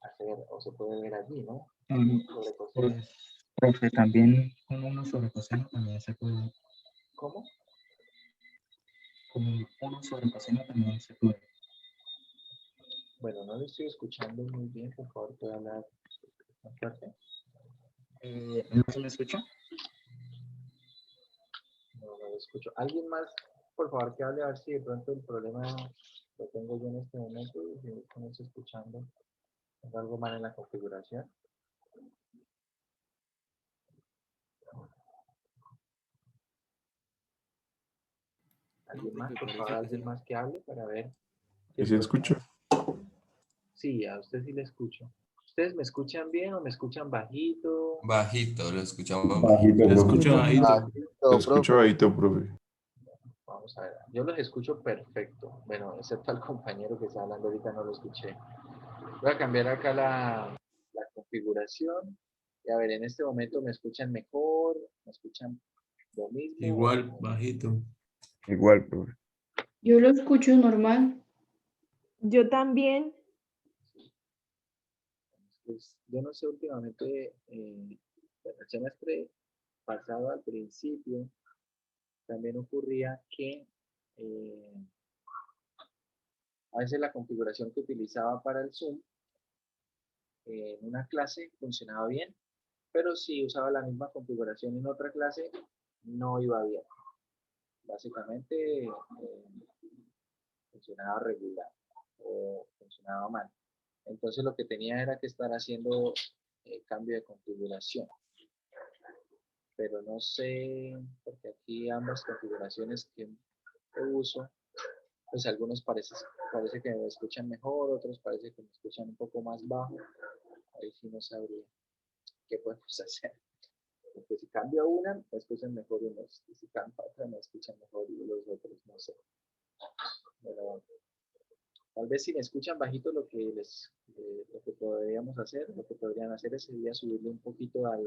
hacer o se puede ver allí, ¿no? 1 sobre coseno. Pues, profe, también con 1 sobre coseno también se puede. ¿Cómo? Con 1 sobre coseno también se puede. Bueno, no lo estoy escuchando muy bien, por favor, ¿puede hablar más fuerte? ¿No se me escucha? No lo escucho. ¿Alguien más, por favor, que hable a ver si de pronto el problema lo tengo yo en este momento y si no estoy escuchando? ¿Tengo algo mal en la configuración? ¿Alguien más? Por favor, alguien más que hable para ver. ¿Y se escucha? Sí, a usted sí le escucho. ¿Ustedes me escuchan bien o me escuchan bajito? Bajito, lo escuchamos Bajito, bajito. lo escucho bajito. Lo Profe. escucho bajito, profe. Vamos a ver. Yo los escucho perfecto. Bueno, excepto al compañero que está hablando ahorita, no lo escuché. Voy a cambiar acá la configuración. Y a ver, en este momento me escuchan mejor, me escuchan lo mismo. Igual, bajito. Igual, profe. Yo lo escucho normal. Yo también. Pues, yo no sé, últimamente, el semestre pasado al principio, también ocurría que a veces la configuración que utilizaba para el Zoom en una clase funcionaba bien, pero si usaba la misma configuración en otra clase, no iba bien. Básicamente funcionaba regular o funcionaba mal. Entonces lo que tenía era que estar haciendo cambio de configuración. Pero no sé, porque aquí ambas configuraciones que uso, pues algunos parece que me escuchan mejor, otros parece que me escuchan un poco más bajo. Ahí sí no sabría qué podemos hacer. Porque si cambio una, me escuchan mejor unos, y si cambio otra, me escuchan mejor los otros, no sé. Pero tal vez si me escuchan bajito, lo que podríamos hacer, lo que podrían hacer sería subirle un poquito al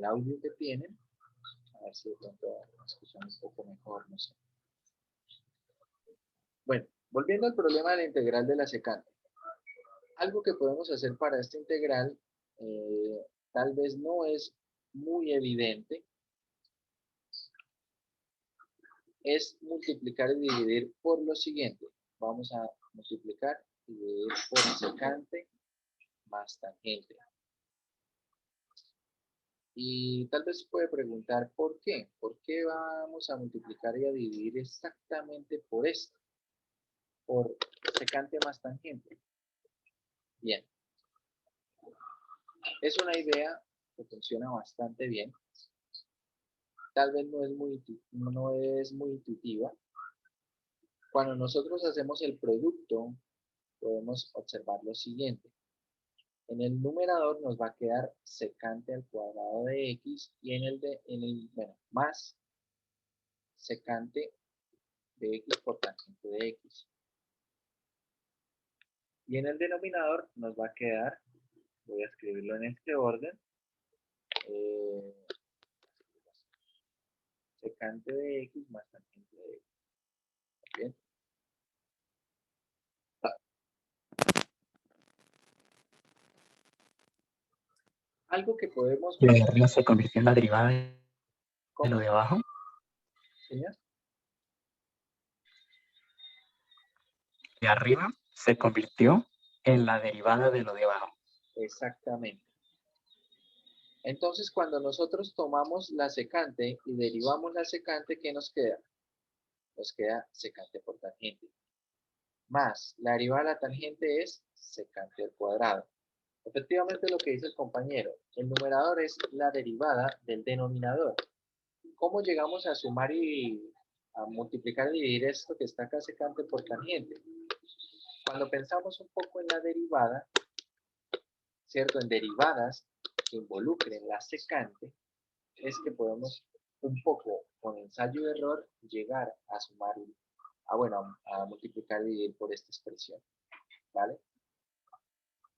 audio que tienen, a ver si de pronto me escuchan un poco mejor, no sé. Bueno, volviendo al problema de la integral de la secante. Algo que podemos hacer para esta integral, tal vez no es muy evidente, es multiplicar y dividir por lo siguiente. Vamos a multiplicar y dividir por secante más tangente. Y tal vez se puede preguntar ¿por qué? ¿Por qué vamos a multiplicar y a dividir exactamente por esto? Por secante más tangente. Bien. Es una idea que funciona bastante bien. Tal vez no es muy intuitiva. Cuando nosotros hacemos el producto, podemos observar lo siguiente. En el numerador nos va a quedar secante al cuadrado de x y más secante de x por tangente de x. Y en el denominador nos va a quedar, voy a escribirlo en este orden, secante de x más tangente de x. Bien. Algo que podemos... ¿Lo de arriba se convirtió en la derivada de lo de abajo? ¿Señor? De arriba se convirtió en la derivada de lo de abajo. Exactamente. Entonces, cuando nosotros tomamos la secante y derivamos la secante, ¿qué nos queda? Nos queda secante por tangente. Más la derivada de la tangente es secante al cuadrado. Efectivamente lo que dice el compañero, el numerador es la derivada del denominador. ¿Cómo llegamos a sumar y a multiplicar y dividir esto que está acá secante por tangente? Cuando pensamos un poco en la derivada, ¿cierto? En derivadas que involucren la secante, es que podemos un poco con ensayo y error llegar a sumar, a multiplicar y dividir por esta expresión, ¿vale?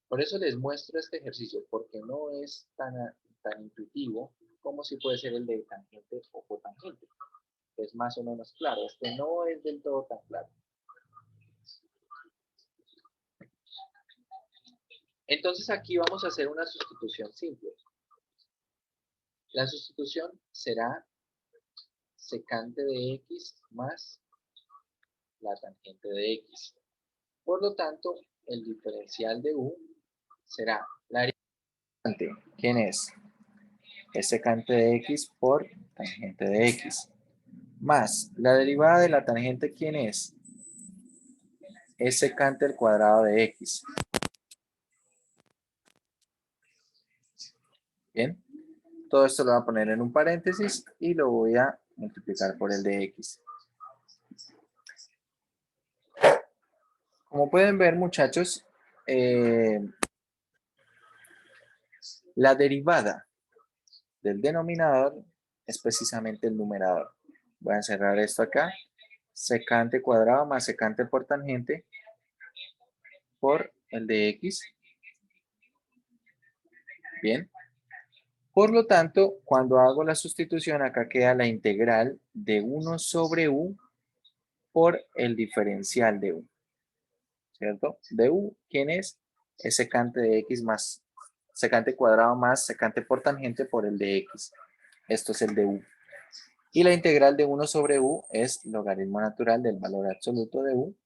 Por eso les muestro este ejercicio, porque no es tan intuitivo como si puede ser el de tangente o cotangente. Es más o menos claro, este no es del todo tan claro. Entonces aquí vamos a hacer una sustitución simple. La sustitución será secante de x más la tangente de x. Por lo tanto, el diferencial de u será la derivante. ¿Quién es? Es secante de x por tangente de x. Más la derivada de la tangente, ¿quién es? Es secante al cuadrado de x. Bien. Todo esto lo voy a poner en un paréntesis y lo voy a multiplicar por el de x. Como pueden ver, muchachos, la derivada del denominador es precisamente el numerador. Voy a cerrar esto acá. Secante cuadrado más secante por tangente por el de x. Bien. Por lo tanto, cuando hago la sustitución, acá queda la integral de 1 sobre u por el diferencial de u. ¿Cierto? De u, ¿quién es? Es secante de x más secante cuadrado más secante por tangente por el de x. Esto es el de u. Y la integral de 1 sobre u es logaritmo natural del valor absoluto de u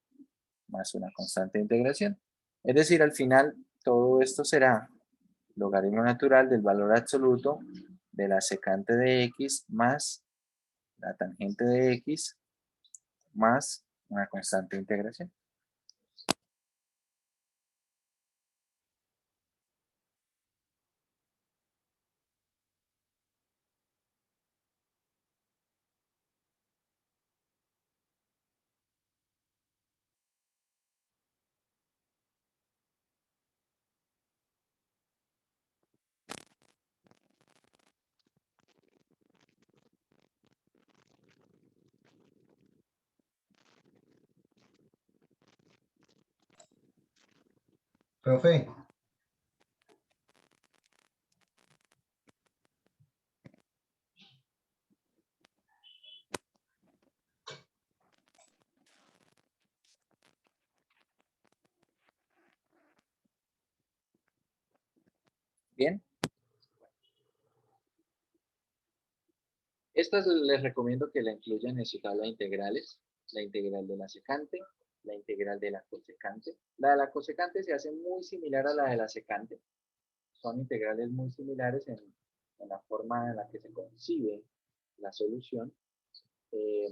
más una constante de integración. Es decir, al final, todo esto será logaritmo natural del valor absoluto de la secante de x más la tangente de x más una constante de integración. Profe, Bien. Estas les recomiendo que la incluyan en su tabla de integrales. La integral de la secante, la integral de la cosecante. La de la cosecante se hace muy similar a la de la secante. Son integrales muy similares en la forma en la que se concibe la solución.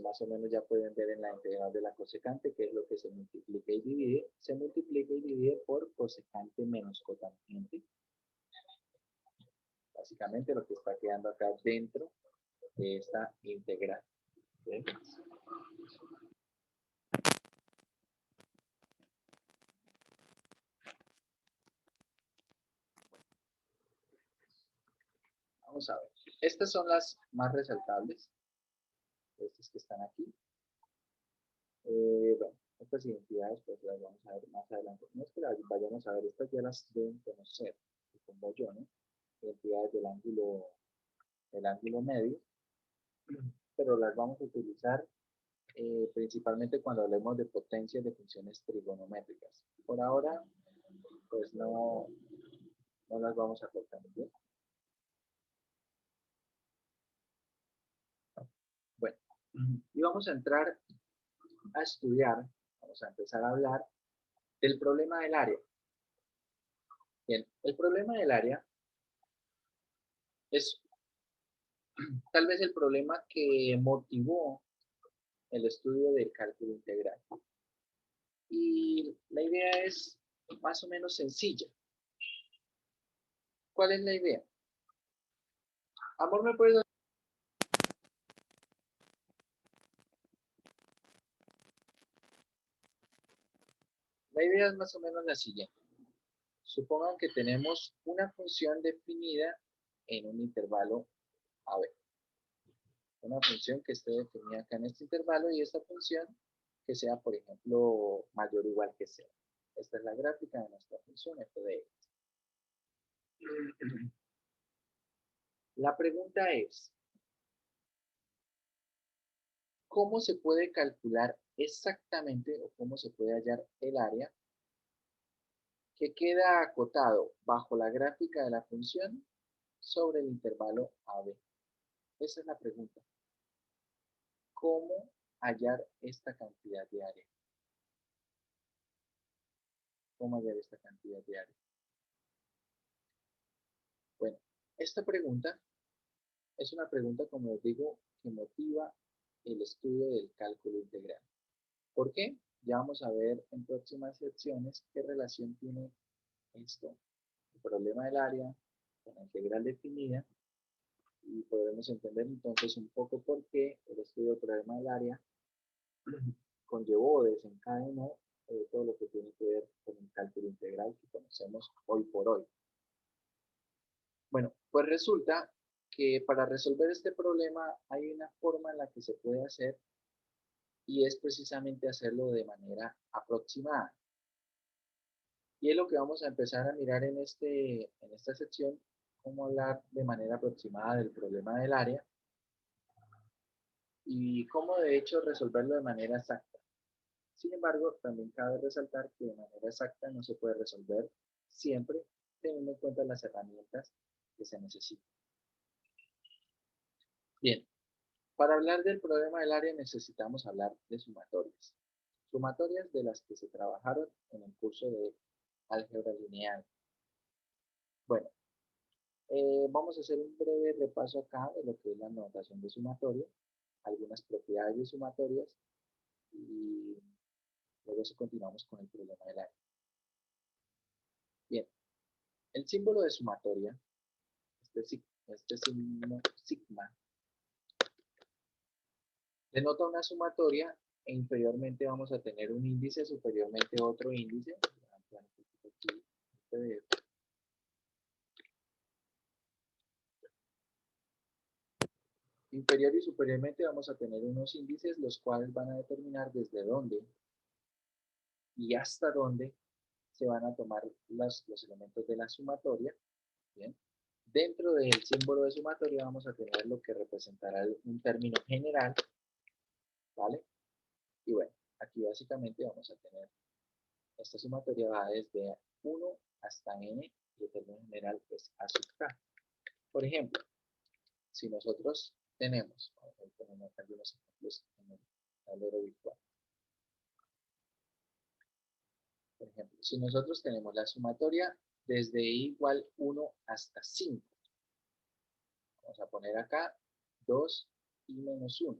Más o menos ya pueden ver en la integral de la cosecante, que es lo que se multiplica y divide. Se multiplica y divide por cosecante menos cotangente. Básicamente lo que está quedando acá dentro de esta integral. ¿Sí? Vamos a ver. Estas son las más resaltables. Estas que están aquí. Bueno, estas identidades pues las vamos a ver más adelante. No es que las vayamos a ver, estas ya las deben conocer, como yo, ¿no? Identidades del ángulo medio, pero las vamos a utilizar principalmente cuando hablemos de potencias de funciones trigonométricas. Por ahora, pues no las vamos a cortar, ¿bien? Bueno, y vamos a entrar a estudiar, vamos a empezar a hablar del problema del área. Bien, el problema del área es tal vez el problema que motivó el estudio del cálculo integral. Y la idea es más o menos sencilla. ¿Cuál es la idea? Amor, ¿me puedes dar? La idea es más o menos la siguiente. Supongan que tenemos una función definida en un intervalo AB. Una función que esté definida acá en este intervalo y esta función que sea, por ejemplo, mayor o igual que 0. Esta es la gráfica de nuestra función f de x. La pregunta es, ¿cómo se puede calcular exactamente o cómo se puede hallar el área que queda acotado bajo la gráfica de la función sobre el intervalo AB? Esa es la pregunta. ¿Cómo hallar esta cantidad de área? ¿Cómo hallar esta cantidad de área? Bueno, esta pregunta es una pregunta, como les digo, que motiva el estudio del cálculo integral. ¿Por qué? Ya vamos a ver en próximas secciones qué relación tiene esto, el problema del área, con la integral definida, y podremos entender entonces un poco por qué el estudio del problema del área conllevó o desencadenó todo lo que tiene que ver con el cálculo integral que conocemos hoy por hoy. Bueno, pues resulta que para resolver este problema hay una forma en la que se puede hacer y es precisamente hacerlo de manera aproximada. Y es lo que vamos a empezar a mirar en esta sección, cómo hablar de manera aproximada del problema del área y cómo de hecho resolverlo de manera exacta. Sin embargo, también cabe resaltar que de manera exacta no se puede resolver siempre teniendo en cuenta las herramientas que se necesitan. Bien, para hablar del problema del área necesitamos hablar de sumatorias. Sumatorias de las que se trabajaron en el curso de álgebra lineal. Bueno, vamos a hacer un breve repaso acá de lo que es la notación de sumatoria, algunas propiedades de sumatorias y luego continuamos con el problema del área. Bien, el símbolo de sumatoria, este signo sigma, denota una sumatoria e inferiormente vamos a tener un índice, superiormente otro índice. Inferior y superiormente vamos a tener unos índices los cuales van a determinar desde dónde y hasta dónde se van a tomar los elementos de la sumatoria. Bien. Dentro del símbolo de sumatoria vamos a tener lo que representará un término general, ¿vale? Y bueno, aquí básicamente vamos a tener, esta sumatoria va desde 1 hasta n y el término general es a sub k. Por ejemplo, si nosotros tenemos, ponemos algunos ejemplos en el tablero virtual. Por ejemplo, si nosotros tenemos la sumatoria desde i igual 1 hasta 5, vamos a poner acá 2 y menos 1.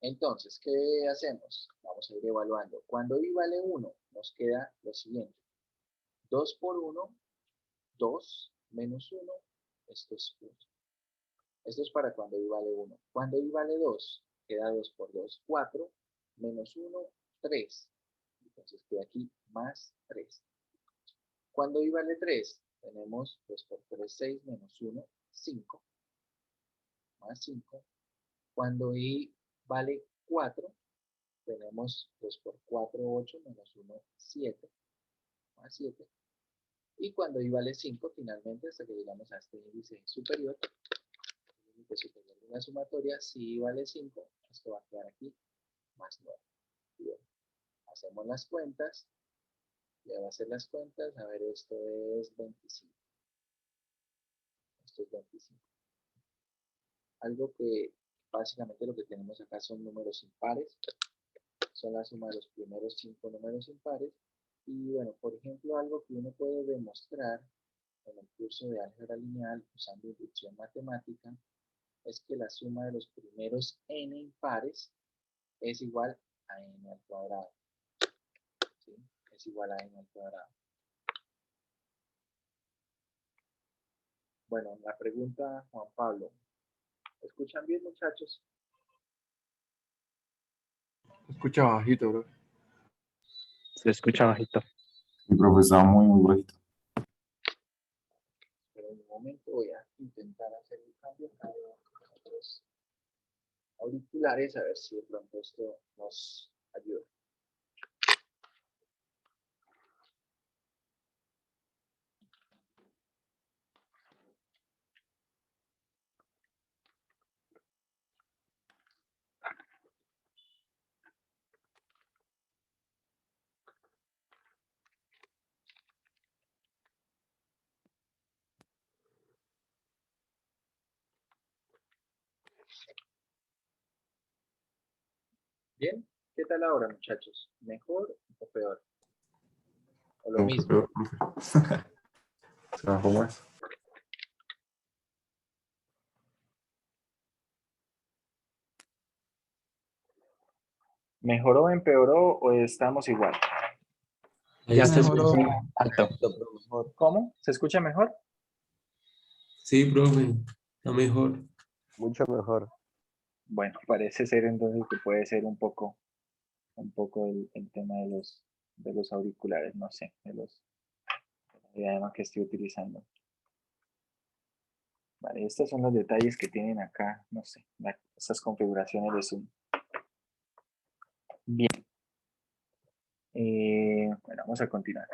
Entonces, ¿qué hacemos? Vamos a ir evaluando. Cuando i vale 1, nos queda lo siguiente. 2 por 1, 2 menos 1, esto es 1. Esto es para cuando i vale 1. Cuando i vale 2, queda 2 por 2, 4, menos 1, 3. Entonces queda aquí más 3. Cuando i vale 3, tenemos 2 por 3, 6, menos 1, 5, más 5. Cuando i vale 4, tenemos 2 por 4, 8, menos 1, 7, más 7. Y cuando i vale 5, finalmente, hasta que llegamos a este índice superior, el índice superior de la sumatoria, si i vale 5, esto va a quedar aquí, más 9. Bien. Hacemos las cuentas. Ya va a hacer las cuentas. A ver, esto es 25. Esto es 25. Algo que básicamente lo que tenemos acá son números impares. Son la suma de los primeros 5 números impares. Y bueno, por ejemplo, algo que uno puede demostrar en el curso de álgebra lineal usando inducción matemática es que la suma de los primeros n impares es igual a n al cuadrado. ¿Sí? Es igual a n al cuadrado. Bueno, la pregunta, Juan Pablo. ¿Escuchan bien, muchachos? Escucha bajito, bro. Se escucha bajito. Mi profe estaba muy bajito. Pero en un momento voy a intentar hacer el cambio acá de otros auriculares a ver si de pronto esto nos ayuda. Bien, ¿qué tal ahora, muchachos? ¿Mejor o peor? O lo Como que mismo. peor, profe. Se bajó más. ¿Mejoró, empeoró o estamos igual? Ahí Ya está. se Mejoró. escucha alto. ¿Cómo? ¿Se escucha mejor? Sí, profe, está mejor. Mucho mejor. Bueno, parece ser entonces que puede ser un poco el tema de los auriculares, no sé, de los diademas que estoy utilizando. Vale, estos son los detalles que tienen acá, no sé, estas configuraciones de Zoom. Bien. Bueno, vamos a continuar.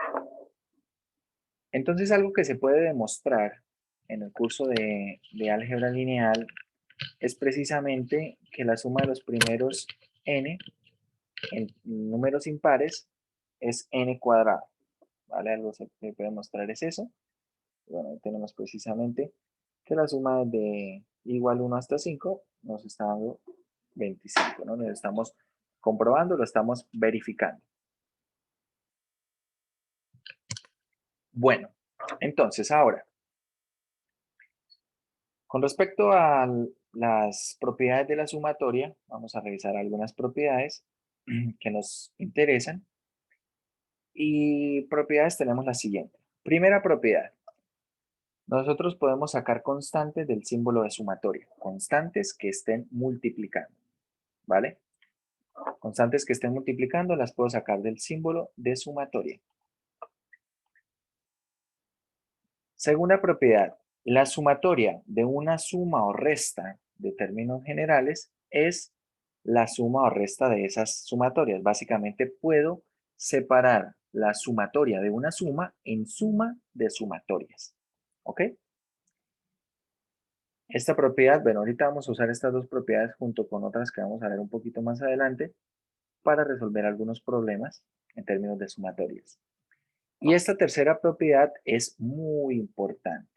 Entonces, algo que se puede demostrar en el curso de álgebra lineal es precisamente que la suma de los primeros n en números impares es n cuadrado. ¿Vale? Algo que se puede mostrar es eso. Bueno, ahí tenemos precisamente que la suma de igual 1 hasta 5 nos está dando 25, ¿no? Lo estamos comprobando, lo estamos verificando. Bueno, entonces ahora, con respecto a las propiedades de la sumatoria, vamos a revisar algunas propiedades que nos interesan. Y propiedades tenemos la siguiente. Primera propiedad. Nosotros podemos sacar constantes del símbolo de sumatoria. Constantes que estén multiplicando. ¿Vale? Constantes que estén multiplicando las puedo sacar del símbolo de sumatoria. Segunda propiedad. La sumatoria de una suma o resta de términos generales es la suma o resta de esas sumatorias. Básicamente puedo separar la sumatoria de una suma en suma de sumatorias. ¿Ok? Esta propiedad, bueno, ahorita vamos a usar estas dos propiedades junto con otras que vamos a ver un poquito más adelante para resolver algunos problemas en términos de sumatorias. Y esta tercera propiedad es muy importante.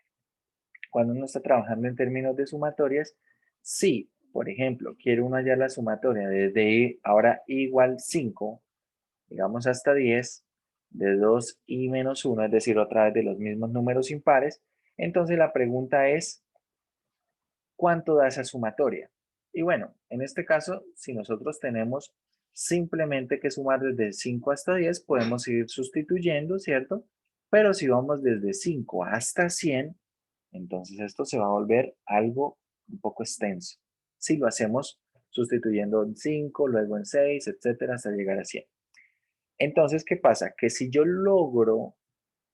Cuando uno está trabajando en términos de sumatorias, si, por ejemplo, quiere uno hallar la sumatoria desde ahora igual 5, digamos hasta 10, de 2 y menos 1, es decir, otra vez de los mismos números impares, entonces la pregunta es, ¿cuánto da esa sumatoria? Y bueno, en este caso, si nosotros tenemos simplemente que sumar desde 5 hasta 10, podemos ir sustituyendo, ¿cierto? Pero si vamos desde 5 hasta 100, entonces esto se va a volver algo un poco extenso. Si lo hacemos sustituyendo en 5, luego en 6, etcétera, hasta llegar a 100. Entonces, ¿qué pasa? Que si yo logro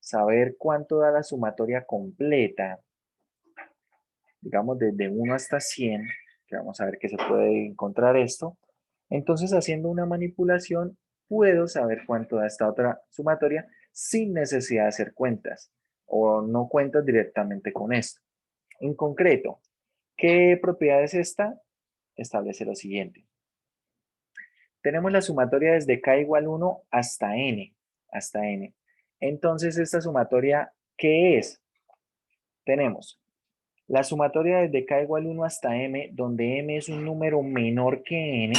saber cuánto da la sumatoria completa, digamos desde 1 hasta 100, que vamos a ver que se puede encontrar esto, entonces haciendo una manipulación puedo saber cuánto da esta otra sumatoria sin necesidad de hacer cuentas o no cuentas directamente con esto. En concreto, ¿qué propiedad es esta? Establece lo siguiente. Tenemos la sumatoria desde k igual 1 hasta n. Entonces, esta sumatoria, ¿qué es? Tenemos la sumatoria desde k igual 1 hasta m, donde m es un número menor que n,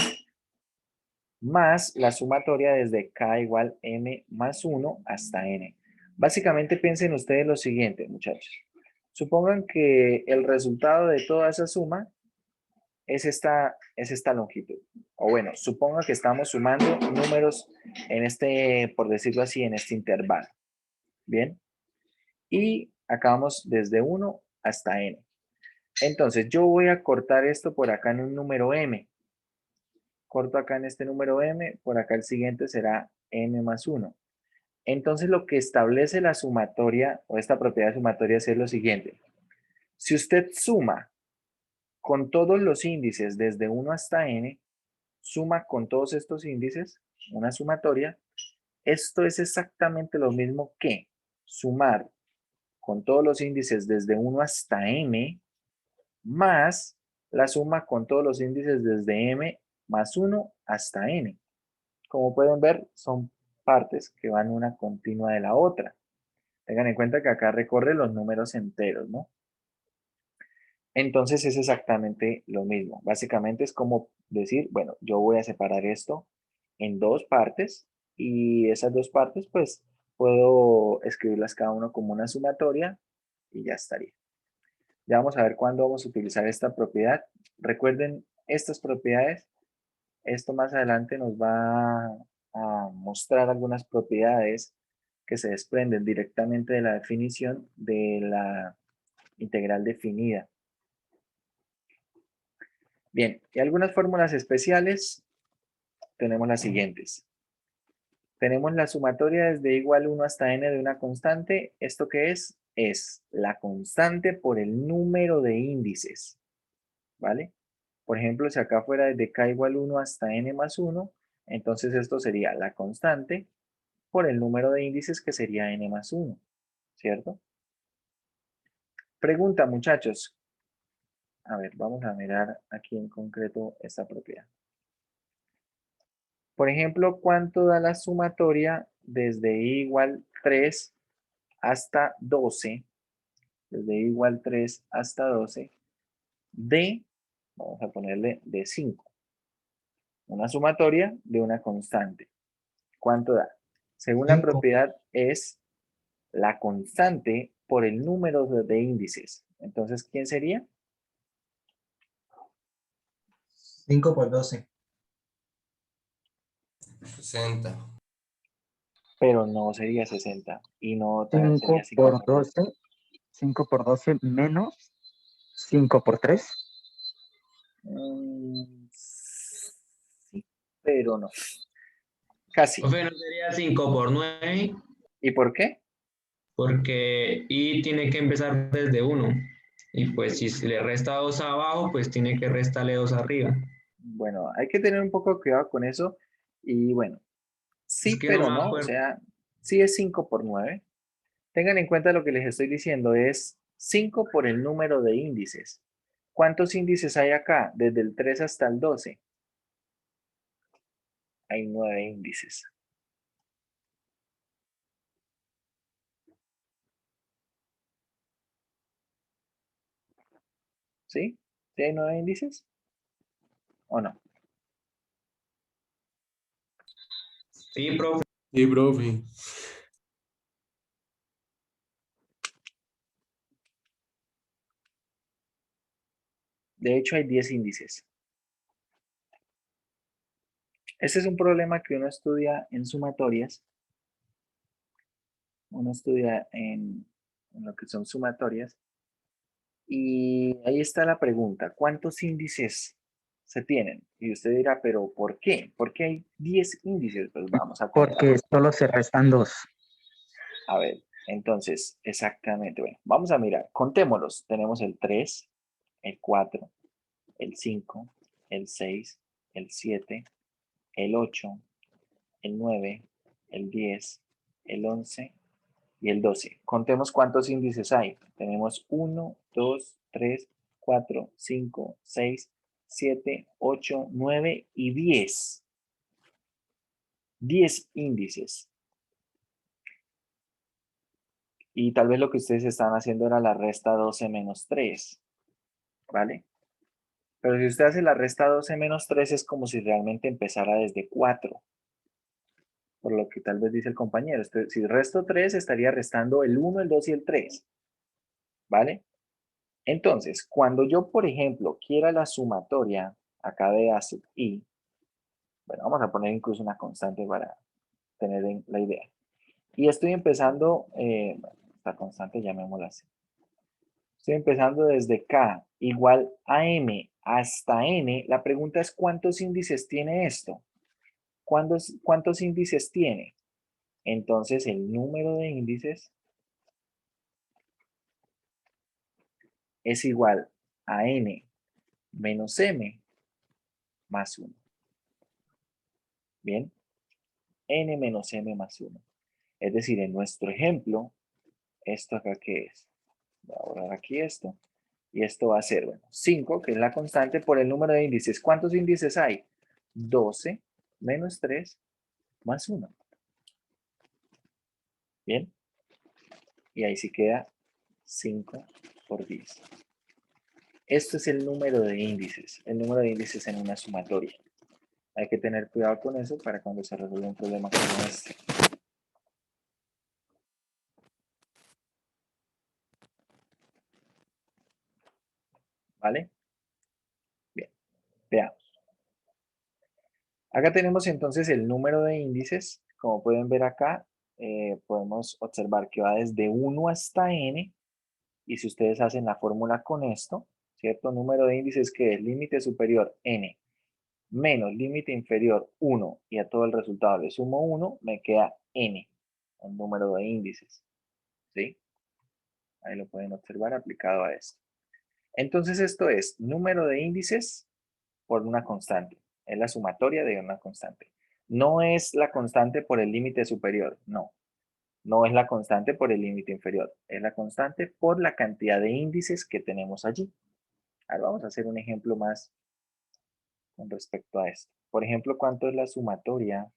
más la sumatoria desde k igual m más 1 hasta n. Básicamente piensen ustedes lo siguiente, muchachos. Supongan que el resultado de toda esa suma es esta longitud. O bueno, suponga que estamos sumando números en este, por decirlo así, en este intervalo. Bien. Y acabamos desde 1 hasta n. Entonces, yo voy a cortar esto por acá en un número m. Corto acá en este número m, por acá el siguiente será m más 1. Entonces lo que establece la sumatoria o esta propiedad sumatoria es lo siguiente. Si usted suma con todos los índices desde 1 hasta n, suma con todos estos índices, una sumatoria, esto es exactamente lo mismo que sumar con todos los índices desde 1 hasta m más la suma con todos los índices desde m más 1 hasta n. Como pueden ver, son partes que van una continua de la otra. Tengan en cuenta que acá recorre los números enteros, ¿no? Entonces es exactamente lo mismo. Básicamente es como decir, bueno, yo voy a separar esto en dos partes y esas dos partes pues puedo escribirlas cada uno como una sumatoria y ya estaría. Ya vamos a ver cuándo vamos a utilizar esta propiedad. Recuerden estas propiedades. Esto más adelante nos va a mostrar algunas propiedades que se desprenden directamente de la definición de la integral definida. Bien, y algunas fórmulas especiales tenemos las siguientes. Tenemos la sumatoria desde igual 1 hasta n de una constante. ¿Esto qué es? Es la constante por el número de índices, ¿vale? Por ejemplo, si acá fuera desde k igual 1 hasta n más 1, entonces esto sería la constante por el número de índices que sería n más 1, ¿cierto? Pregunta, muchachos. A ver, vamos a mirar aquí en concreto esta propiedad. Por ejemplo, ¿cuánto da la sumatoria desde i igual 3 hasta 12? Desde i igual 3 hasta 12 de, vamos a ponerle de 5. Una sumatoria de una constante. ¿Cuánto da? Según la 5. propiedad es la constante por el número de índices. Entonces, ¿quién sería? 5 por 12. 60. Pero no sería 60 y no también 5 sería 5 por por 12. 12, 5 por 12 menos 5 por 3. Sí, pero no. Casi. Profe, ¿no sería 5 por 9? ¿Y por qué? Porque i tiene que empezar desde 1. Y pues si se le resta 2 abajo, pues tiene que restarle 2 arriba. Bueno, hay que tener un poco de cuidado con eso. Y bueno, sí, Es que no pero me no. O acuerdo. sea, sí es 5 por 9. Tengan en cuenta lo que les estoy diciendo es 5 por el número de índices. ¿Cuántos índices hay acá? Desde el 3 hasta el 12. Hay 9 índices. ¿Sí? ¿Sí hay 9 índices? ¿O no? Sí, profe. Sí, profe. De hecho, hay 10 índices. Este es un problema que uno estudia en sumatorias. Uno estudia en lo que son sumatorias. Y ahí está la pregunta, ¿cuántos índices se tienen? Y usted dirá, ¿pero por qué? ¿Por qué hay 10 índices? Pues vamos a poner. Porque solo se restan 2. A ver, entonces, exactamente. Bueno, vamos a mirar. Contémoslos. Tenemos el 3, el 4, el 5, el 6, el 7, el 8, el 9, el 10, el 11 y el 12. Contemos cuántos índices hay. Tenemos 1, 2, 3, 4, 5, 6, 7, 8, 9 y 10. 10 índices. Y tal vez lo que ustedes estaban haciendo era la resta 12 menos 3. ¿Vale? Pero si usted hace la resta 12 menos 3 es como si realmente empezara desde 4. Por lo que tal vez dice el compañero. Si resto 3 estaría restando el 1, el 2 y el 3. ¿Vale? Entonces, cuando yo, por ejemplo, quiera la sumatoria acá de A sub I, bueno, vamos a poner incluso una constante para tener la idea. Y estoy empezando, esta constante llamémosla así. Estoy empezando desde K igual a M hasta N. La pregunta es, ¿cuántos índices tiene esto? ¿Cuántos índices tiene? Entonces el número de índices es igual a n menos m más 1. Bien, n menos m más 1. Es decir, en nuestro ejemplo, ¿esto acá qué es? Voy a borrar aquí esto. Y esto va a ser, bueno, 5, que es la constante, por el número de índices. ¿Cuántos índices hay? 12 menos 3 más 1. Bien. Y ahí sí queda 5 por 10. Esto es el número de índices. El número de índices en una sumatoria. Hay que tener cuidado con eso para cuando se resuelva un problema como este. ¿Vale? Bien. Veamos. Acá tenemos entonces el número de índices. Como pueden ver acá, podemos observar que va desde 1 hasta n. Y si ustedes hacen la fórmula con esto, ¿cierto? Número de índices que es límite superior n menos límite inferior 1 y a todo el resultado le sumo 1, me queda n, el número de índices. ¿Sí? Ahí lo pueden observar aplicado a esto. Entonces esto es número de índices por una constante. Es la sumatoria de una constante. No es la constante por el límite superior, no. No es la constante por el límite inferior. Es la constante por la cantidad de índices que tenemos allí. Ahora vamos a hacer un ejemplo más con respecto a esto. Por ejemplo, ¿cuánto es la sumatoria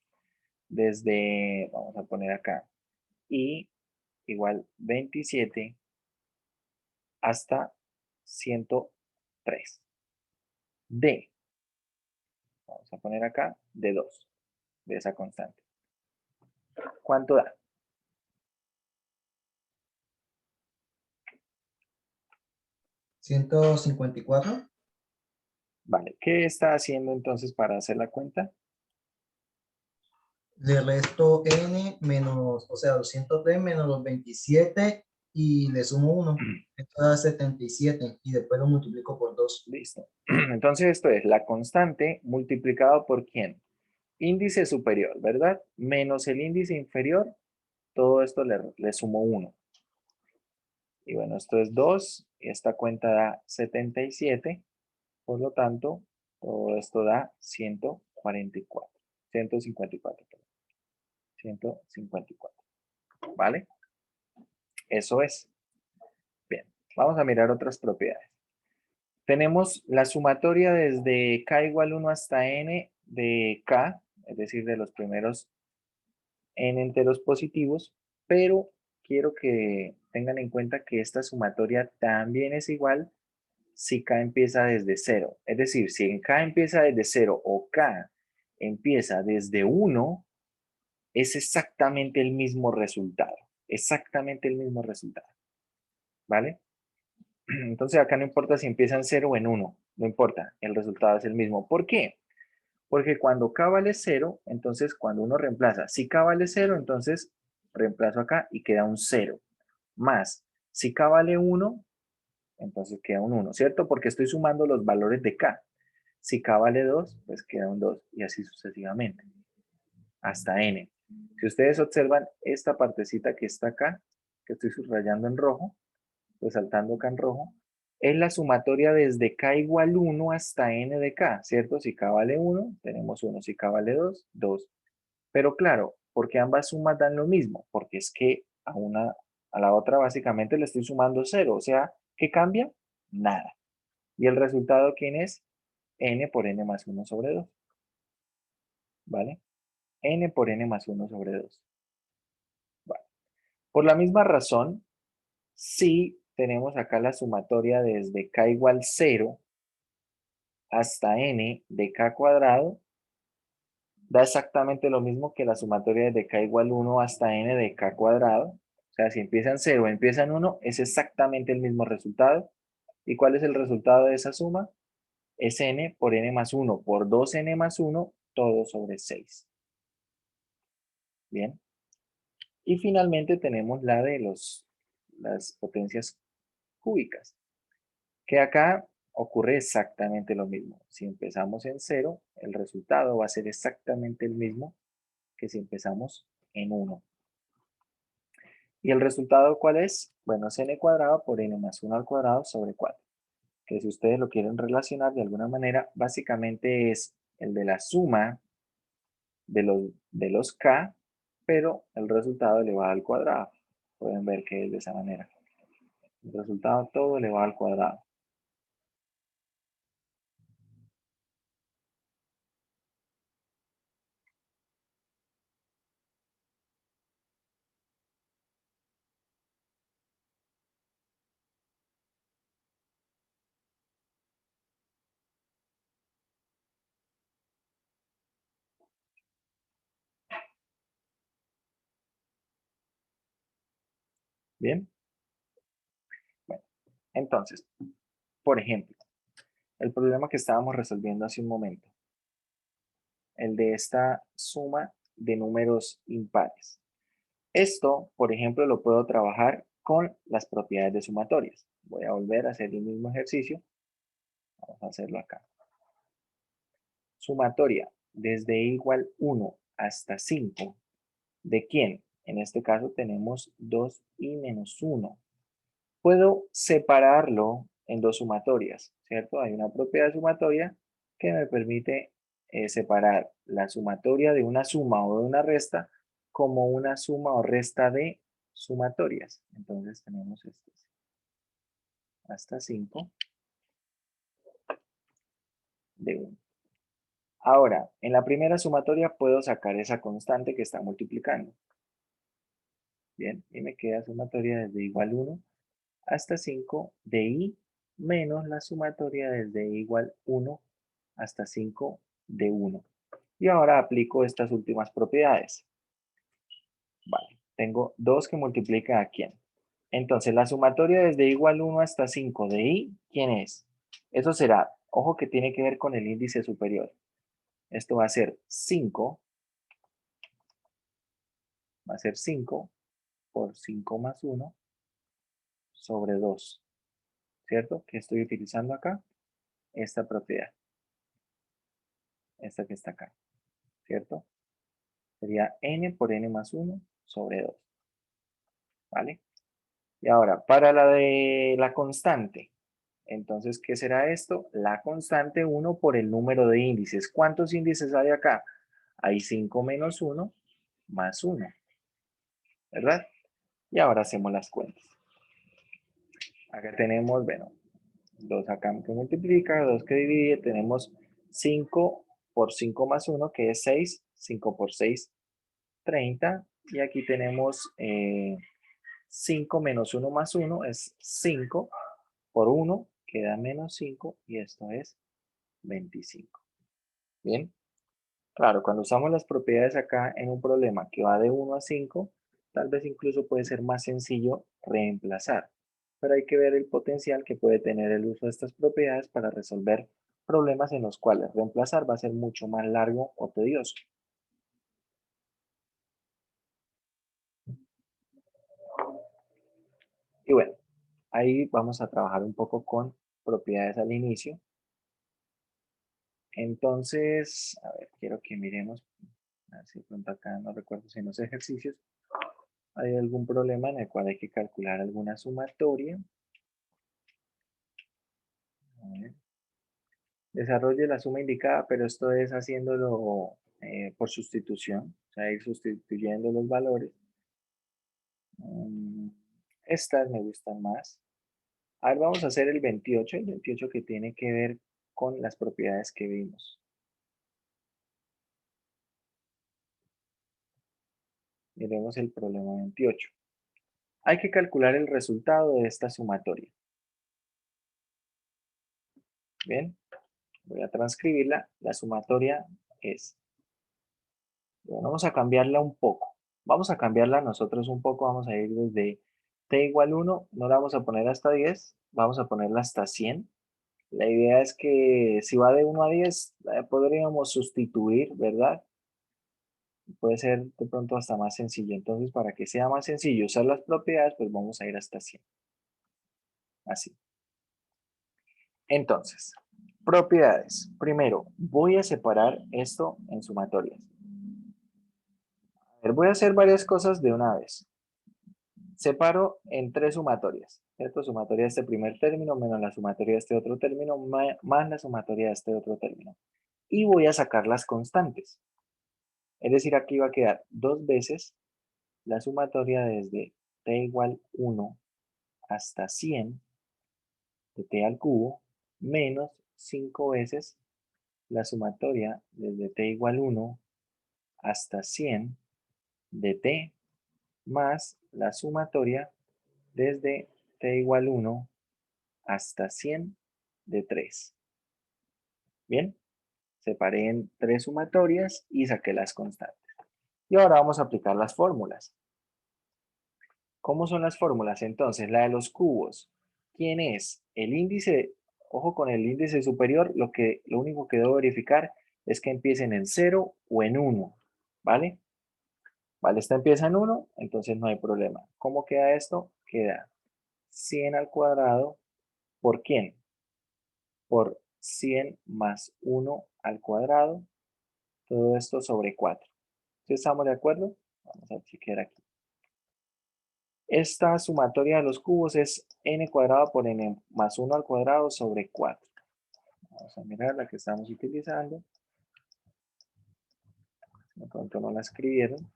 desde, vamos a poner acá, i igual 27 hasta 103? D, vamos a poner acá, de 2, de esa constante. ¿Cuánto da? ¿154? Vale, ¿qué está haciendo entonces para hacer la cuenta? Le resto n menos, o sea, 203 menos los 27 y le sumo 1. Esto da 77 y después lo multiplico por 2. Listo. Entonces esto es la constante multiplicado por ¿quién? Índice superior, ¿verdad? Menos el índice inferior, todo esto le sumo 1. Y bueno, esto es 2 y esta cuenta da 77. Por lo tanto, todo esto da 144. 154, perdón. 154. ¿Vale? Eso es. Bien, vamos a mirar otras propiedades. Tenemos la sumatoria desde k igual 1 hasta n de k, es decir, de los primeros n enteros positivos, pero quiero que tengan en cuenta que esta sumatoria también es igual si k empieza desde 0. Es decir, si en k empieza desde 0 o k empieza desde 1, es exactamente el mismo resultado. Exactamente el mismo resultado. ¿Vale? Entonces acá no importa si empieza en 0 o en 1. No importa, el resultado es el mismo. ¿Por qué? Porque cuando k vale 0, entonces cuando uno reemplaza, si k vale 0, entonces reemplazo acá y queda un 0. Más, si k vale 1, entonces queda un 1, ¿cierto? Porque estoy sumando los valores de k. Si k vale 2, pues queda un 2 y así sucesivamente, hasta n. Si ustedes observan esta partecita que está acá, que estoy subrayando en rojo, resaltando acá en rojo, es la sumatoria desde k igual 1 hasta n de k, ¿cierto? Si k vale 1, tenemos 1. Si k vale 2, 2. Pero claro, porque ambas sumas dan lo mismo, porque es que a la otra básicamente le estoy sumando 0, o sea, ¿qué cambia? Nada. ¿Y el resultado quién es? N por n más 1 sobre 2. ¿Vale? N por n más 1 sobre 2. Vale. Por la misma razón, si tenemos acá la sumatoria desde k igual 0 hasta n de k cuadrado, da exactamente lo mismo que la sumatoria de k igual 1 hasta n de k cuadrado. O sea, si empiezan 0 o empiezan 1, es exactamente el mismo resultado. ¿Y cuál es el resultado de esa suma? Es n por n más 1 por 2n más 1, todo sobre 6. Bien. Y finalmente tenemos la de las potencias cúbicas. Que acá, ocurre exactamente lo mismo. Si empezamos en 0, el resultado va a ser exactamente el mismo que si empezamos en 1. ¿Y el resultado cuál es? Bueno, es n cuadrado por n más 1 al cuadrado sobre 4. Que si ustedes lo quieren relacionar de alguna manera, básicamente es el de la suma de los k, pero el resultado elevado al cuadrado. Pueden ver que es de esa manera. El resultado todo elevado al cuadrado. ¿Bien? Bueno, entonces, por ejemplo, el problema que estábamos resolviendo hace un momento. El de esta suma de números impares. Esto, por ejemplo, lo puedo trabajar con las propiedades de sumatorias. Voy a volver a hacer el mismo ejercicio. Vamos a hacerlo acá. Sumatoria desde igual 1 hasta 5. ¿De quién? En este caso tenemos 2i menos 1. Puedo separarlo en dos sumatorias, ¿cierto? Hay una propiedad sumatoria que me permite separar la sumatoria de una suma o de una resta como una suma o resta de sumatorias. Entonces tenemos esto. Hasta 5 de 1. Ahora, en la primera sumatoria puedo sacar esa constante que está multiplicando. Bien, y me queda sumatoria desde igual 1 hasta 5 de i menos la sumatoria desde igual 1 hasta 5 de 1. Y ahora aplico estas últimas propiedades. Vale, tengo 2 que multiplican a quién. Entonces, la sumatoria desde igual 1 hasta 5 de i, ¿quién es? Eso será, ojo que tiene que ver con el índice superior. Esto va a ser 5, va a ser 5 por 5 más 1 sobre 2. ¿Cierto? ¿Qué estoy utilizando acá? Esta propiedad. Esta que está acá. ¿Cierto? Sería n por n más 1 sobre 2. ¿Vale? Y ahora, para la de la constante. Entonces, ¿qué será esto? La constante 1 por el número de índices. ¿Cuántos índices hay acá? Hay 5 menos 1 más 1. ¿Verdad? Y ahora hacemos las cuentas. Acá tenemos, bueno, 2 acá que multiplica, 2 que divide. Tenemos 5 por 5 más 1, que es 6. 5 por 6, 30. Y aquí tenemos 5 menos 1 más 1 es 5 por 1, queda menos 5 y esto es 25. Bien, claro, cuando usamos las propiedades acá en un problema que va de 1 a 5, tal vez incluso puede ser más sencillo reemplazar. Pero hay que ver el potencial que puede tener el uso de estas propiedades para resolver problemas en los cuales reemplazar va a ser mucho más largo o tedioso. Y bueno, ahí vamos a trabajar un poco con propiedades al inicio. Entonces, a ver, quiero que miremos, a ver si de pronto acá no recuerdo si en los ejercicios hay algún problema en el cual hay que calcular alguna sumatoria. A ver. Desarrolle la suma indicada, pero esto es haciéndolo por sustitución, o sea, ir sustituyendo los valores. Estas me gustan más. A ver, vamos a hacer el 28 que tiene que ver con las propiedades que vimos. Miremos el problema 28. Hay que calcular el resultado de esta sumatoria. Bien, voy a transcribirla. La sumatoria es. Bueno, vamos a cambiarla un poco. Vamos a cambiarla nosotros un poco. Vamos a ir desde t igual 1. No la vamos a poner hasta 10. Vamos a ponerla hasta 100. La idea es que si va de 1 a 10, podríamos sustituir, ¿verdad? Puede ser de pronto hasta más sencillo. Entonces, para que sea más sencillo usar las propiedades, pues vamos a ir hasta 100. Así. Entonces, propiedades. Primero, voy a separar esto en sumatorias. A ver, voy a hacer varias cosas de una vez. Separo en 3 sumatorias, ¿cierto? Sumatoria de este primer término menos la sumatoria de este otro término más la sumatoria de este otro término. Y voy a sacar las constantes. Es decir, aquí va a quedar 2 veces la sumatoria desde t igual 1 hasta 100 de t al cubo menos 5 veces la sumatoria desde t igual 1 hasta 100 de t más la sumatoria desde t igual 1 hasta 100 de 3. Bien, separé en 3 sumatorias y saqué las constantes. Y ahora vamos a aplicar las fórmulas. ¿Cómo son las fórmulas? Entonces, la de los cubos. ¿Quién es? El índice, ojo con el índice superior, lo único que debo verificar es que empiecen en 0 o en 1, ¿vale? Vale, esta empieza en 1, entonces no hay problema. ¿Cómo queda esto? Queda 100 al cuadrado, ¿por quién? Por 100 más 1 al cuadrado, todo esto sobre 4. ¿Sí estamos de acuerdo? Vamos a chequear aquí. Esta sumatoria de los cubos es n cuadrado por n más 1 al cuadrado sobre 4. Vamos a mirar la que estamos utilizando. De pronto no la escribieron.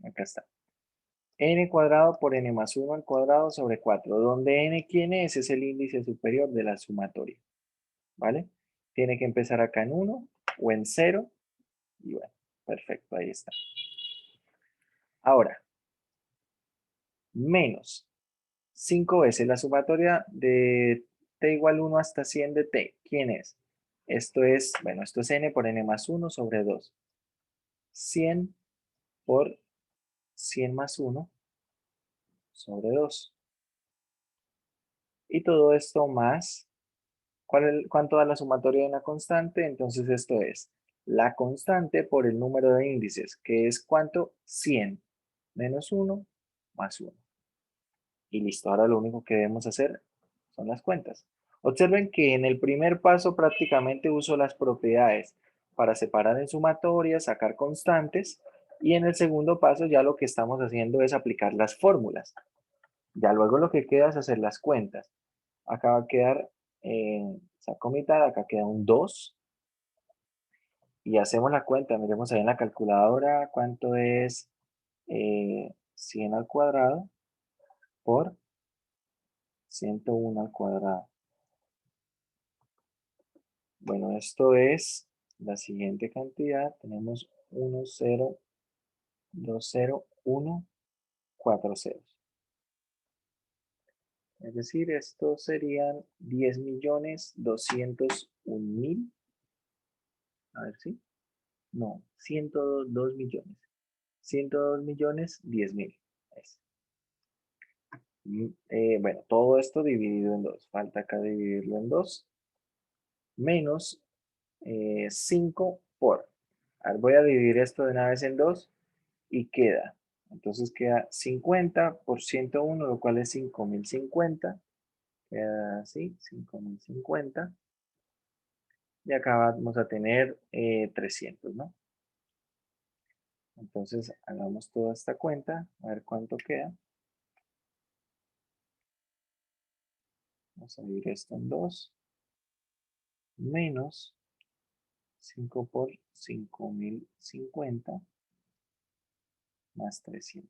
Acá está. N cuadrado por n más 1 al cuadrado sobre 4. Donde n, ¿quién es? Es el índice superior de la sumatoria. ¿Vale? Tiene que empezar acá en 1 o en 0. Y bueno, perfecto, ahí está. Ahora, menos 5 veces la sumatoria de t igual 1 hasta 100 de t. ¿Quién es? Esto es, bueno, esto es n por n más 1 sobre 2. 100 por 100 más 1 sobre 2. Y todo esto más, ¿cuánto da la sumatoria de una constante? Entonces esto es la constante por el número de índices, que es ¿cuánto? 100 menos 1 más 1. Y listo, ahora lo único que debemos hacer son las cuentas. Observen que en el primer paso prácticamente uso las propiedades para separar en sumatoria, sacar constantes, y en el segundo paso ya lo que estamos haciendo es aplicar las fórmulas. Ya luego lo que queda es hacer las cuentas. Acá va a quedar, saco mitad, acá queda un 2. Y hacemos la cuenta, miremos ahí en la calculadora cuánto es 100 al cuadrado por 101 al cuadrado. Bueno, esto es la siguiente cantidad. Tenemos 1, 0, 2, 0, 1, 4 ceros. Es decir, estos serían 10.201.000. A ver si. No, 102 millones. 102 millones, 10.000. Bueno, todo esto dividido en 2. Falta acá dividirlo en 2. Menos 5 por. A ver, voy a dividir esto de una vez en 2 y queda. Entonces queda 50 por 101, lo cual es 5.050. Queda así, 5.050. Y acá vamos a tener 300, ¿no? Entonces hagamos toda esta cuenta, a ver cuánto queda. Vamos a dividir esto en 2. Menos 5 por 5.050 más 300.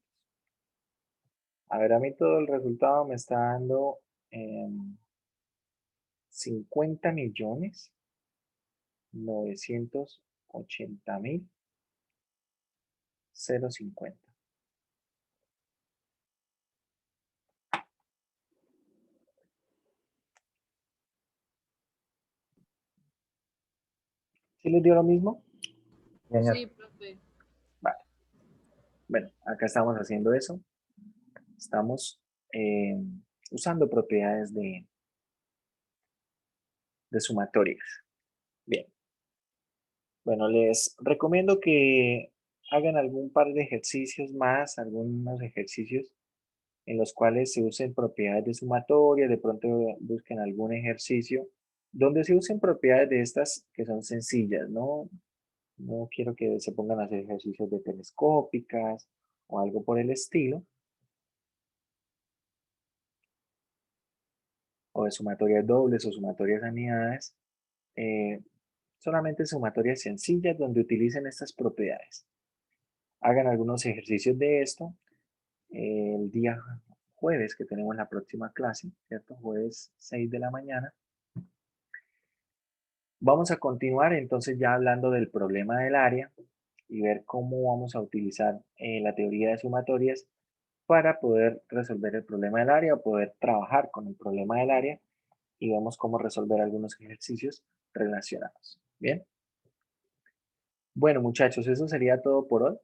A ver, a mí todo el resultado me está dando 50 millones 980.000 050. ¿Sí les dio lo mismo? Sí, profe. Vale. Bueno, acá estamos haciendo eso. Estamos usando propiedades de sumatorias. Bien. Bueno, les recomiendo que hagan algún par de ejercicios más, algunos ejercicios en los cuales se usen propiedades de sumatoria, de pronto busquen algún ejercicio donde se usen propiedades de estas que son sencillas, ¿no? No quiero que se pongan a hacer ejercicios de telescópicas o algo por el estilo. O de sumatorias dobles o sumatorias anidadas. Solamente sumatorias sencillas donde utilicen estas propiedades. Hagan algunos ejercicios de esto. El día jueves que tenemos la próxima clase, ¿cierto? Jueves 6 de la mañana. Vamos a continuar entonces ya hablando del problema del área y ver cómo vamos a utilizar la teoría de sumatorias para poder resolver el problema del área o poder trabajar con el problema del área y vemos cómo resolver algunos ejercicios relacionados. ¿Bien? Bueno, muchachos, eso sería todo por hoy.